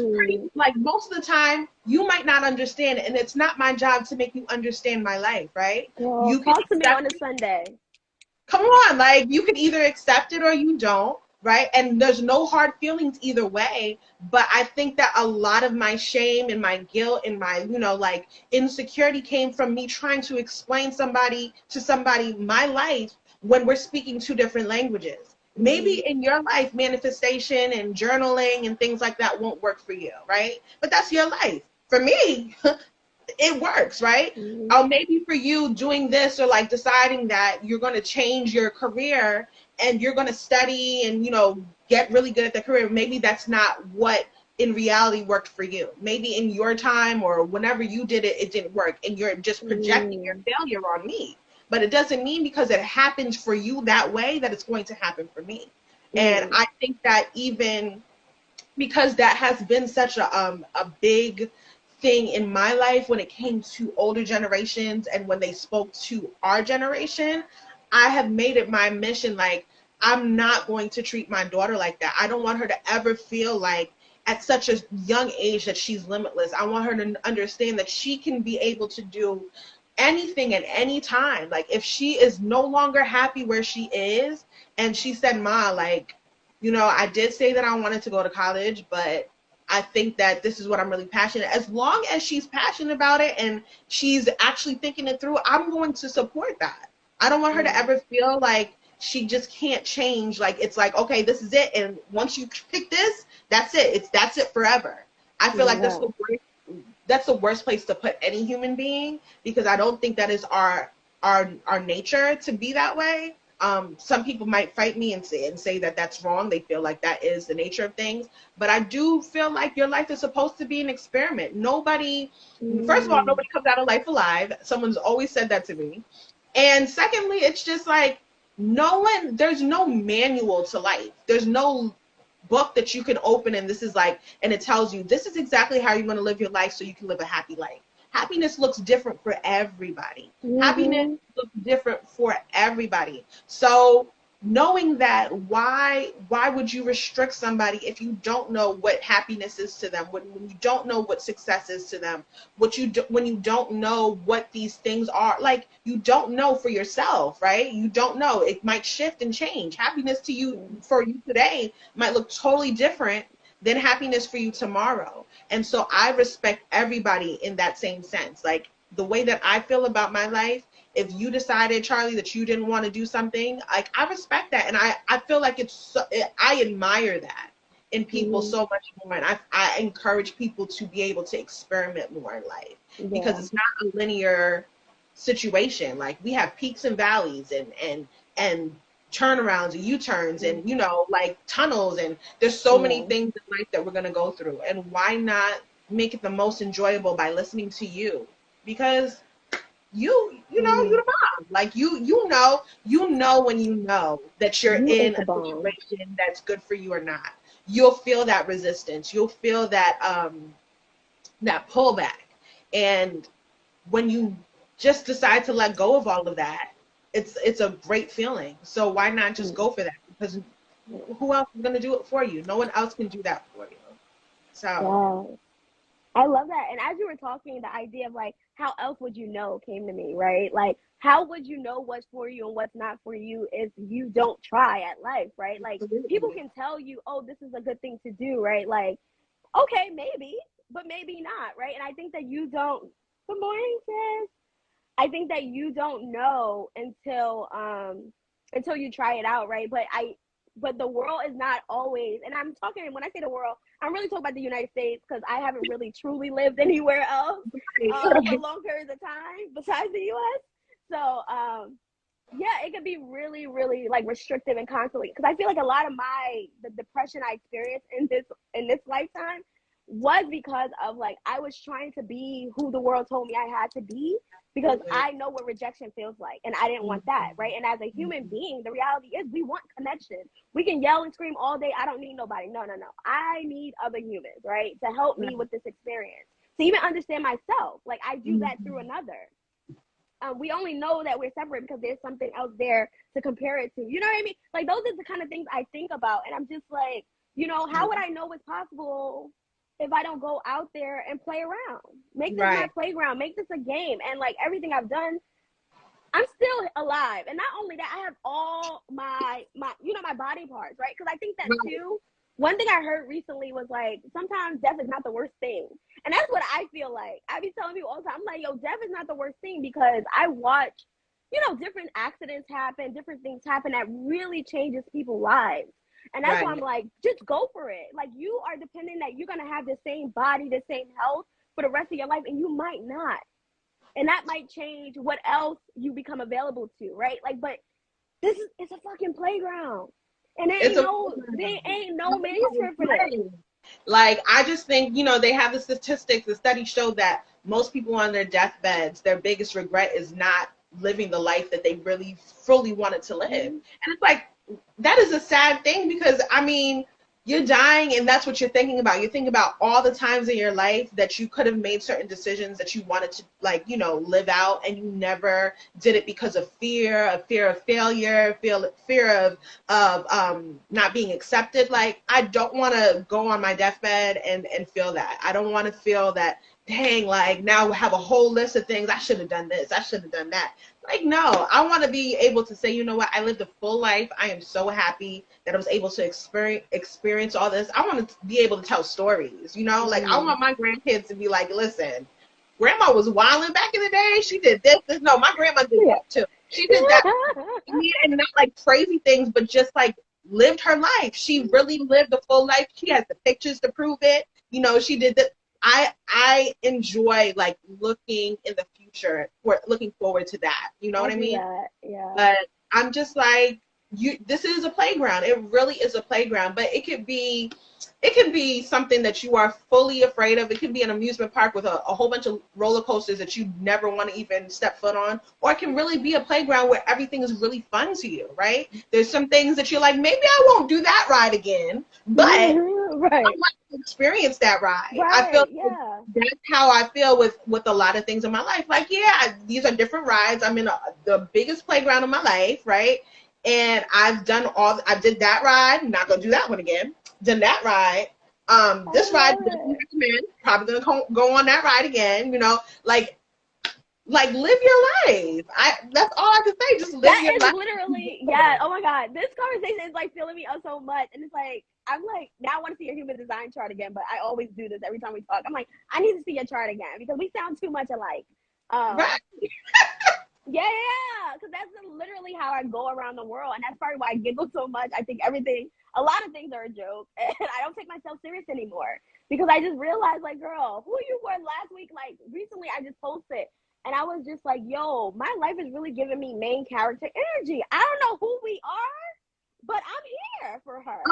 like most of the time, you might not understand it, and it's not my job to make you understand my life, right? Well, You can talk to me on a Sunday. Come on, like you can either accept it or you don't, right? And there's no hard feelings either way. But I think that a lot of my shame and my guilt and my, like insecurity came from me trying to explain to somebody my life when we're speaking two different languages. Maybe in your life, manifestation and journaling and things like that won't work for you, right? But that's your life. For me, it works, right? Or maybe for you doing this or like deciding that you're going to change your career and you're going to study and, get really good at the career. Maybe that's not what in reality worked for you. Maybe in your time or whenever you did it, it didn't work and you're just projecting your failure on me. But it doesn't mean because it happened for you that way that it's going to happen for me. And I think that even because that has been such a big thing in my life when it came to older generations and when they spoke to our generation, I have made it my mission, like, I'm not going to treat my daughter like that. I don't want her to ever feel like at such a young age that she's limitless. I want her to understand that she can be able to do anything at any time. Like if she is no longer happy where she is and she said, Ma, like, I did say that I wanted to go to college, but I think that this is what I'm really passionate. As long as she's passionate about it and she's actually thinking it through, I'm going to support that. I don't want her to ever feel like she just can't change. Like it's like, okay, this is it. And once you pick this, that's it. That's it forever. I feel like that's the worst place to put any human being, because I don't think that is our nature to be that way. Some people might fight me and say that that's wrong. They feel like that is the nature of things. But I do feel like your life is supposed to be an experiment. First of all, nobody comes out of life alive. Someone's always said that to me. And secondly, it's just like there's no manual to life. There's no book that you can open and and it tells you this is exactly how you want to live your life so you can live a happy life. Happiness looks different for everybody. Happiness looks different for everybody. So knowing that, why would you restrict somebody if you don't know what happiness is to them, when you don't know what success is to them, when you don't know what these things are, like you don't know for yourself, right? You don't know. It might shift and change. Happiness for you today might look totally different than happiness for you tomorrow. And so I respect everybody in that same sense. Like the way that I feel about my life, if you decided, Charlie, that you didn't want to do something, like I respect that. And I feel like I admire that in people so much more. And I encourage people to be able to experiment more in life because it's not a linear situation. Like we have peaks and valleys and turnarounds and U-turns and like tunnels, and there's so many things in life that we're going to go through. And why not make it the most enjoyable by listening to you? Because you know you're the bomb. Like you know when you know that you're in a situation that's good for you or not. You'll feel that resistance. You'll feel that that pullback. And when you just decide to let go of all of that, it's a great feeling. So why not just go for that? Because who else is going to do it for you? No one else can do that for you. So I love that. And as you were talking, the idea of like, how else would you know came to me, right? Like, how would you know what's for you and what's not for you if you don't try at life, right? Like, people can tell you, oh, this is a good thing to do, right? Like, okay, maybe, but maybe not, right? And I think that you don't, good morning, sis. I think that you don't know until you try it out, right? But the world is not always, and when I say the world, I'm really talking about the United States, because I haven't really truly lived anywhere else for long periods of time besides the U.S. So, it could be really, really like restrictive and constantly, because I feel like a lot of the depression I experienced in this lifetime was because of like, I was trying to be who the world told me I had to be, because I know what rejection feels like, and I didn't want that, right? And as a human being, the reality is we want connection. We can yell and scream all day. I don't need nobody. No. I need other humans, right, to help me with this experience, to even understand myself. Like, I do that through another. We only know that we're separate because there's something else there to compare it to. You know what I mean? Like, those are the kind of things I think about. And I'm just like, you know, how would I know what's possible if I don't go out there and play around? Make this my playground. Make this a game. And like, everything I've done, I'm still alive. And not only that, I have all my you know, my body parts, right? Because I think that too. One thing I heard recently was like, sometimes death is not the worst thing. And that's what I feel like. I be telling people all the time, I'm like, yo, death is not the worst thing, because I watch, you know, different accidents happen, different things happen that really changes people's lives. And that's why I'm like, just go for it. Like, you are depending that you're going to have the same body, the same health for the rest of your life, and you might not. And that might change what else you become available to, right? Like, but it's a fucking playground. And there ain't no manuscript for that. Like, I just think, you know, they have the statistics, the studies show that most people on their deathbeds, their biggest regret is not living the life that they really fully wanted to live. And it's like, that is a sad thing, because, I mean, you're dying and that's what you're thinking about. You're thinking about all the times in your life that you could have made certain decisions that you wanted to, like, you know, live out, and you never did it because of fear of failure, fear of not being accepted. Like, I don't want to go on my deathbed and feel that. I don't want to feel that, dang, like, now I have a whole list of things. I should have done this. I should have done that. Like, no, I want to be able to say, you know what, I lived a full life. I am so happy that I was able to experience all this. I want to be able to tell stories, you know, like, I want my grandkids to be like, listen, grandma was wilding back in the day. She did this. No, my grandma did that too. She did that. And not like crazy things, but just like lived her life. She really lived a full life. She has the pictures to prove it. You know, she did that. I enjoy like looking in the future, looking forward to that. You know what I mean? Yeah. But I'm just like, this is a playground. It really is a playground, but it can be something that you are fully afraid of. It can be an amusement park with a whole bunch of roller coasters that you never want to even step foot on, or it can really be a playground where everything is really fun to you, right? There's some things that you're like, maybe I won't do that ride again, but I want to experience that ride. I feel that's how I feel with a lot of things in my life. Like, these are different rides. I'm in the biggest playground of my life, right? And I did that ride. I'm not gonna do that one again. Done that ride. This ride, probably gonna go on that ride again. You know, like live your life. That's all I can say. Just live your life. That is literally, yeah. Oh my God, this conversation is like filling me up so much, and it's like, I'm like, now I want to see your human design chart again. But I always do this every time we talk. I'm like, I need to see your chart again because we sound too much alike. Right. Yeah, because that's literally how I go around the world, and that's probably why I giggle so much. I think a lot of things are a joke, and I don't take myself serious anymore because I just realized, like, girl, who you were last week, like, recently I just posted, and I was just like, yo, my life is really giving me main character energy. I don't know who we are, but I'm here for her.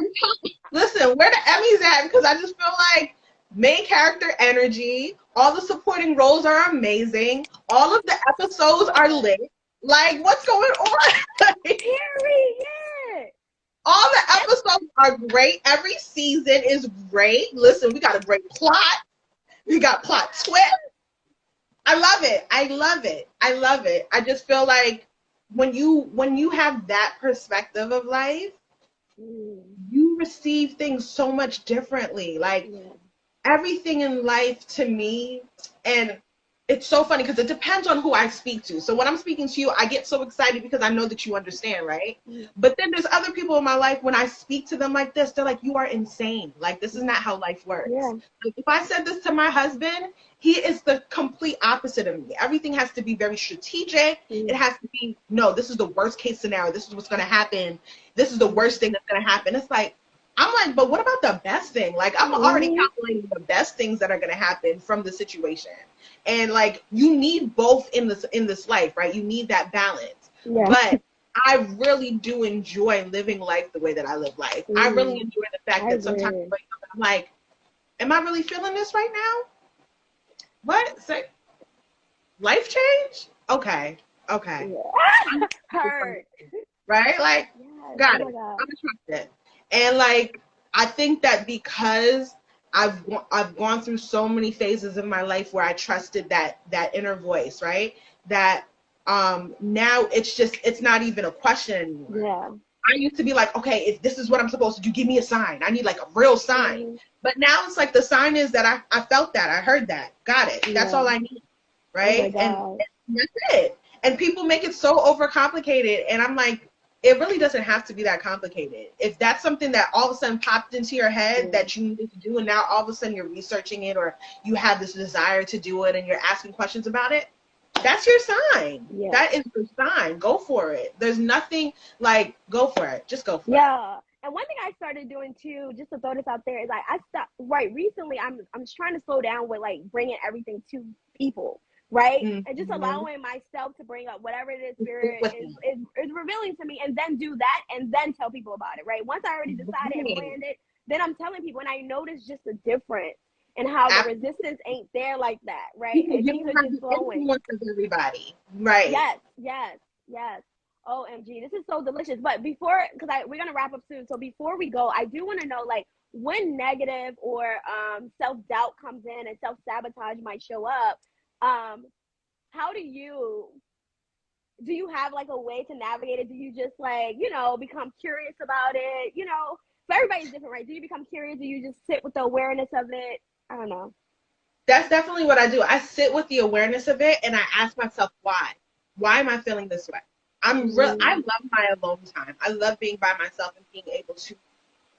Listen, where the Emmys at? Because I just feel like main character energy, all the supporting roles are amazing, all of the episodes are lit. Like, what's going on? Period. All the episodes are great. Every season is great. Listen, we got a great plot. We got plot twist. I love it. I just feel like when you have that perspective of life, you receive things so much differently. Like, everything in life to me, and it's so funny because it depends on who I speak to. So when I'm speaking to you, I get so excited because I know that you understand, right? But then there's other people in my life, when I speak to them like this, they're like, you are insane. Like, this is not how life works. Like, if I said this to my husband, he is the complete opposite of me. Everything has to be very strategic. It has to be, no, this is the worst case scenario. This is what's going to happen. This is the worst thing that's going to happen. It's like, I'm like, but what about the best thing? Like, I'm already calculating the best things that are going to happen from the situation. And like, you need both in this life, right? You need that balance. But I really do enjoy living life the way that I live life. I really enjoy the fact that sometimes I'm like, am I really feeling this right now? What? Say, life change? Okay. Okay. Yeah. Heard. Right? Like, Yes. got Oh it. my God. I'm gonna trust it. And like, I think that because I've gone through so many phases of my life where I trusted that inner voice, right? That now it's not even a question anymore. Yeah. I used to be like, okay, if this is what I'm supposed to do, give me a sign. I need like a real sign. Mm-hmm. But now it's like the sign is that I felt that. I heard that. Got it. That's Yeah. all I need. Oh my Right? And God. that's it. And people make it so overcomplicated. And I'm like, it really doesn't have to be that complicated. If that's something that all of a sudden popped into your head that you needed to do, and now all of a sudden you're researching it, or you have this desire to do it and you're asking questions about it, that's your sign. Yeah. That is your sign. Go for it. There's nothing like, go for it. Just go for it. Yeah. And one thing I started doing too, just to throw this out there, is I stopped, right, recently I'm trying to slow down with like bringing everything to people, right? Mm-hmm. And just allowing myself to bring up whatever it is spirit is revealing to me, and then do that and then tell people about it, right? Once I already decided and planned it, then I'm telling people, and I notice just the difference and how the resistance ain't there like that, right? And things are just flowing. Everybody, right? Yes, yes, yes. OMG, this is so delicious. But before, because we're gonna wrap up soon. So before we go, I do want to know, like, when negative or self-doubt comes in and self-sabotage might show up, how do you have like a way to navigate it? Do you just like, become curious about it? So everybody's different, right? Do you become curious? Do you just sit with the awareness of it? I don't know. That's definitely what I do. I sit with the awareness of it and I ask myself why. Why am I feeling this way? I love my alone time. I love being by myself and being able to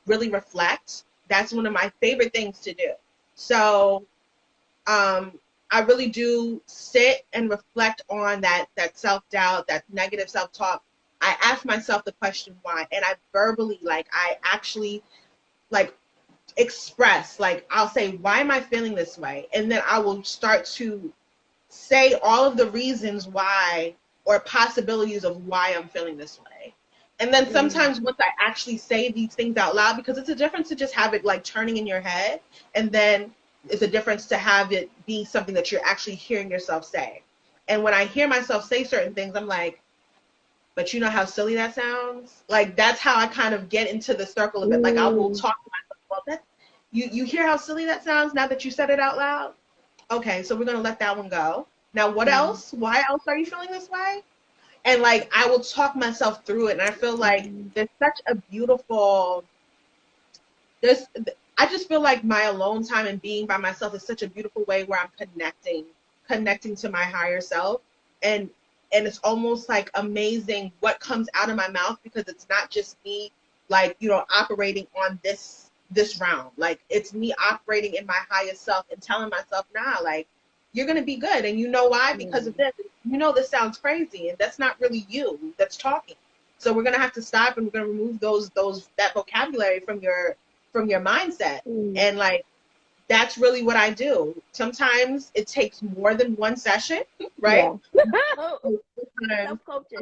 really reflect. That's one of my favorite things to do. So I really do sit and reflect on that self-doubt, that negative self-talk. I ask myself the question why, and I verbally, I actually express, I'll say, why am I feeling this way? And then I will start to say all of the reasons why, or possibilities of why I'm feeling this way. And then sometimes once I actually say these things out loud, because it's a difference to just have it like turning in your head, and then it's a difference to have it be something that you're actually hearing yourself say. And when I hear myself say certain things, I'm like, but you know how silly that sounds? Like, that's how I kind of get into the circle of it. Like, I will talk to myself, well, that, you hear how silly that sounds now that you said it out loud? Okay, so we're going to let that one go. Now, what else? Why else are you feeling this way? And, I will talk myself through it. And I feel like there's such a beautiful, I just feel like my alone time and being by myself is such a beautiful way where I'm connecting to my higher self. And it's almost like amazing what comes out of my mouth, because it's not just me, operating on this realm. Like, it's me operating in my highest self and telling myself, nah, you're going to be good. And you know why? Because of this. This sounds crazy, and that's not really you that's talking. So we're going to have to stop, and we're going to remove that vocabulary from your mindset. And that's really what I do. Sometimes it takes more than one session, right? Yeah. A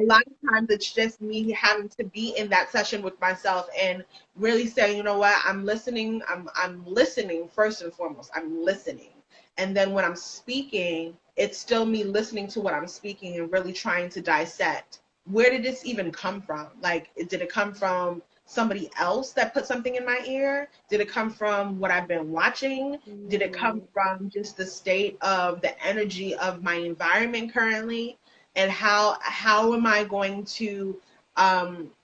lot of times it's just me having to be in that session with myself and really say, you know what, I'm listening. I'm listening first and foremost. I'm listening. And then when I'm speaking, it's still me listening to what I'm speaking and really trying to dissect, where did this even come from? Did it come from somebody else that put something in my ear? Did it come from what I've been watching? Did it come from just the state of the energy of my environment currently? And how am I going to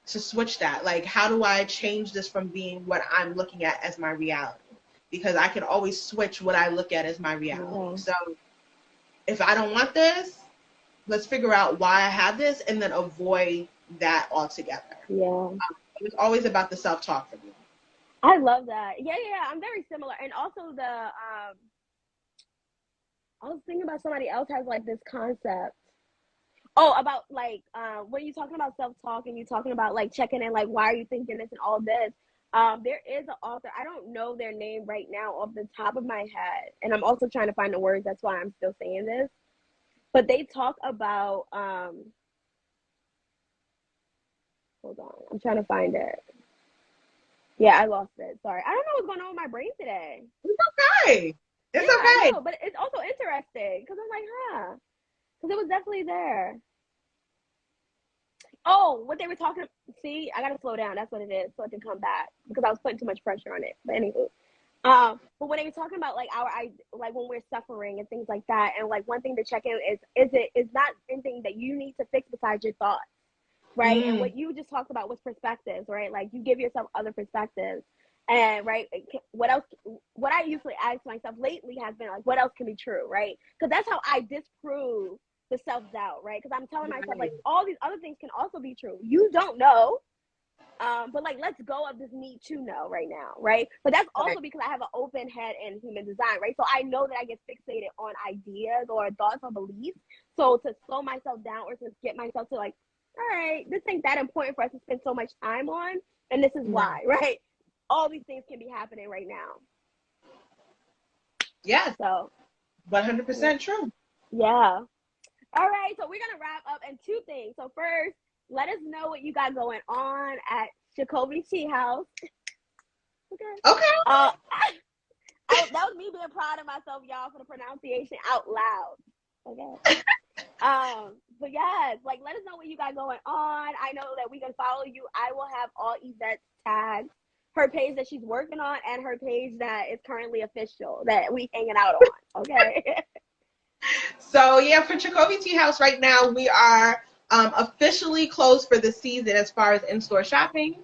switch that? How do I change this from being what I'm looking at as my reality? Because I can always switch what I look at as my reality. So if I don't want this, let's figure out why I have this and then avoid that altogether. It's always about the self-talk for me. I love that. Yeah, I'm very similar. And also I was thinking about somebody else has this concept. About when you're talking about self-talk and you're talking about checking in, why are you thinking this and all this? There is an author, I don't know their name right now off the top of my head, and I'm also trying to find the words, that's why I'm still saying this. But they talk about, hold on, I'm trying to find it. Yeah, I lost it. Sorry. I don't know what's going on with my brain today. It's okay. It's Yeah, I okay. know, but it's also interesting because I'm like, huh? Because it was definitely there. Oh, what they were talking. See, I gotta slow down. That's what it is, so it can come back because I was putting too much pressure on it. But anywho, but when they were talking about like like when we're suffering and things like that, and like one thing to check in is not anything that you need to fix besides your thoughts, right? And what you just talked about was perspectives, right? Like you give yourself other perspectives, and right, what else? What I usually ask myself lately has been like, what else can be true, right? Because that's how I disprove the self-doubt, right? Because I'm telling myself like all these other things can also be true. You don't know, but like let's go of this need to know right now, right? But that's also because I have an open head in human design, right? So I know that I get fixated on ideas or thoughts or beliefs. So to slow myself down or to get myself to like, all right, this ain't that important for us to spend so much time on, and this is why, right? All these things can be happening right now. Yeah. So 100% true. Yeah. All right, so we're gonna wrap up in two things. So first, let us know what you got going on at Tshikovi Tea House. Okay. That was me being proud of myself, y'all, for the pronunciation out loud. Okay. But yes, like let us know what you got going on. I know that we can follow you. I will have all Yvette's tags, her page that she's working on, and her page that is currently official that we hanging out on. Okay. So yeah, for Tshikovi Tea House right now, we are officially closed for the season as far as in-store shopping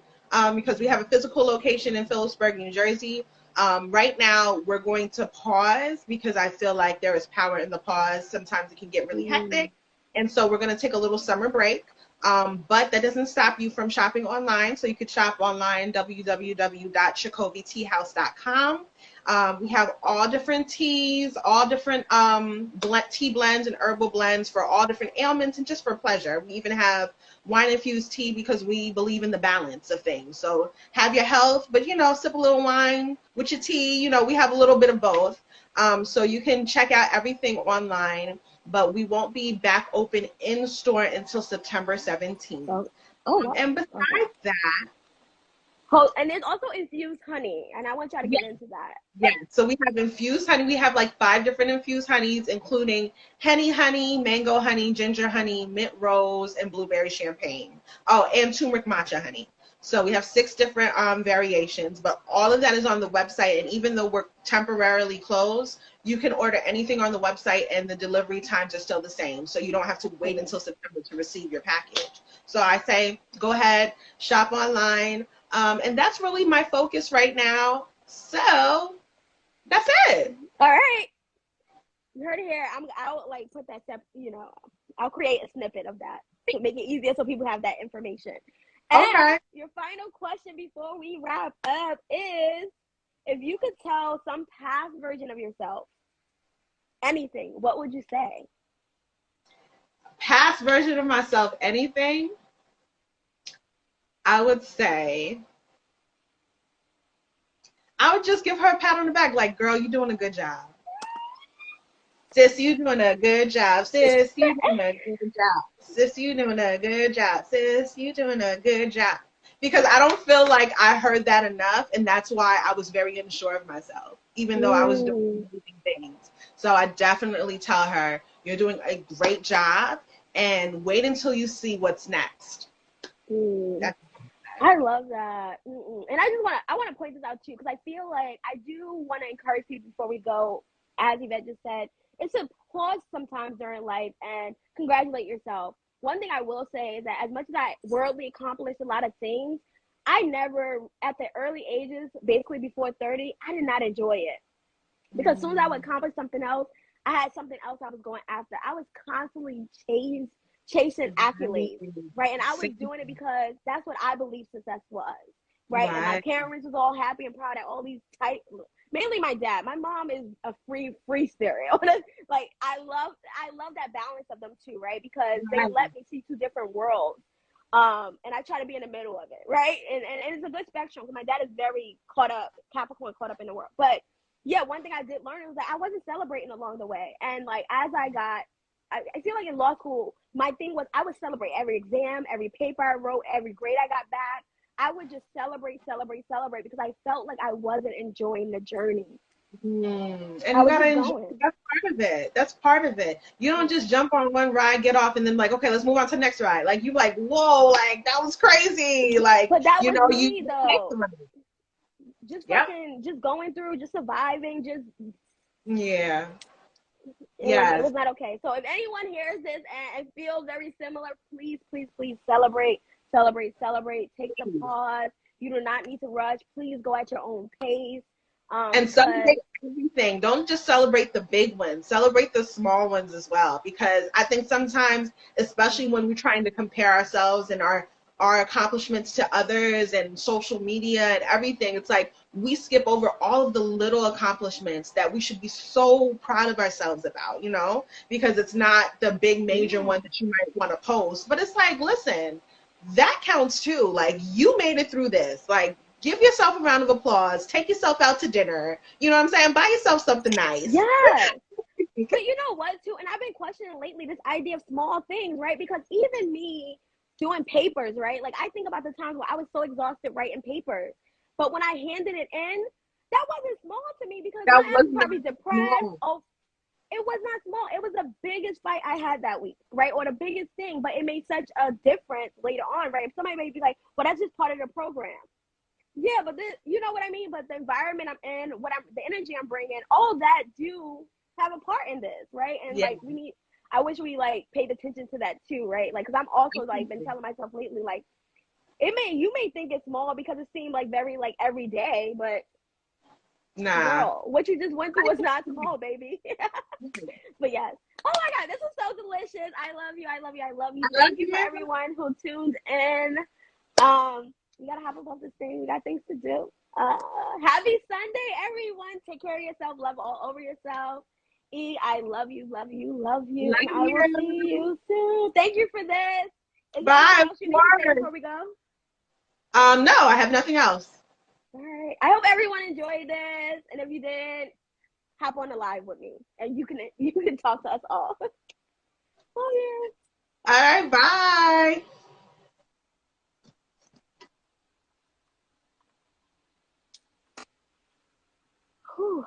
because we have a physical location in Phillipsburg, New Jersey. Right now, we're going to pause because I feel like there is power in the pause. Sometimes it can get really hectic. And so we're going to take a little summer break. But that doesn't stop you from shopping online. So you could shop online, www.tshikoviteahouse.com. We have all different teas, all different tea blends and herbal blends for all different ailments and just for pleasure. We even have wine-infused tea because we believe in the balance of things. So have your health, but, sip a little wine with your tea. We have a little bit of both. So you can check out everything online, but we won't be back open in store until September 17th. And besides that, and there's also infused honey, and I want y'all to get into that. Yeah, so we have infused honey. We have like 5 different infused honeys, including henny honey, mango honey, ginger honey, mint rose, and blueberry champagne. Oh, and turmeric matcha honey. So we have 6 different variations, but all of that is on the website. And even though we're temporarily closed, you can order anything on the website, and the delivery times are still the same. So you don't have to wait until September to receive your package. So I say, go ahead, shop online. And that's really my focus right now. So that's it. All right. You heard it here. I'll like put that step, I'll create a snippet of that to make it easier so people have that information. And your final question before we wrap up is, if you could tell some past version of yourself anything, what would you say? Past version of myself, anything? I would say, I would just give her a pat on the back, like, girl, you're doing a good job. Sis, you doing a good job. Sis, you doing a good job. Sis, you doing a good job. Sis, you doing a good job. Because I don't feel like I heard that enough, and that's why I was very unsure of myself, even though I was doing amazing things. So I definitely tell her, you're doing a great job, and wait until you see what's next. I love that. And I want to point this out too, because I feel like I do want to encourage people before we go, as Yvette just said, it's to pause sometimes during life and congratulate yourself. One thing I will say is that as much as I worldly accomplished a lot of things, I never, at the early ages, basically before 30, I did not enjoy it. Because as soon as I would accomplish something else, I had something else I was going after. I was constantly chasing accolades, right? And I was doing it because that's what I believe success was, right? And my parents was all happy and proud at all these mainly my dad. My mom is a free spirit. Like I love that balance of them too, right? Because they let me see 2 different worlds. And I try to be in the middle of it, right? And it's a good spectrum because my dad is very Capricorn caught up in the world. But yeah, one thing I did learn was that I wasn't celebrating along the way. And like as I feel like in law school, my thing was I would celebrate every exam, every paper I wrote, every grade I got back. I would just celebrate because I felt like I wasn't enjoying the journey. And I you was gotta just enjoy. going. That's part of it. That's part of it. You don't just jump on one ride, get off, and then like, okay, let's move on to the next ride. Like you like, whoa, like that was crazy. Like But that you was know, me you though. Just Yep. fucking, just going through, just surviving, just. Yeah. It was not okay. So if anyone hears this and feels very similar, please, please, please celebrate. Take the pause. You do not need to rush. Please go at your own pace. And celebrate everything. Don't just celebrate the big ones. Celebrate the small ones as well. Because I think sometimes, especially when we're trying to compare ourselves and our accomplishments to others and social media and everything, it's like we skip over all of the little accomplishments that we should be so proud of ourselves about, you know, because it's not the big major one that you might want to post. But it's like, listen, that counts too. Like you made it through this. Like give yourself a round of applause. Take yourself out to dinner. You know what I'm saying? Buy yourself something nice. Yes. But you know what, too? And I've been questioning lately this idea of small things, right? Because even me doing papers, right? Like I think about the times where I was so exhausted writing papers. But when I handed it in, that wasn't small to me because That I was was probably not depressed. small. Oh, it was not small. It was the biggest fight I had that week, right? Or the biggest thing. But it made such a difference later on, right? If somebody may be like, well, that's just part of the program. Yeah, but you know what I mean? But the environment I'm in, the energy I'm bringing, all that do have a part in this, right? And Yeah. like I wish we like paid attention to that too, right? Like, cause I'm also like been telling myself lately, like, you may think it's small because it seemed like very like every day, but Nah. girl, what you just went through was not small, baby. But yes. Oh my God, this was so delicious. I love you. Thank you for everyone who tuned in. We gotta hop above this thing. We got things to do. Happy Sunday, everyone. Take care of yourself. Love all over yourself. I love you. And I will see you soon. Thank you for this. Is there anything else you need to say before we go? No, I have nothing else. All right. I hope everyone enjoyed this. And if you did, hop on the live with me. And you can talk to us all. Oh yeah. All right, bye. Whew.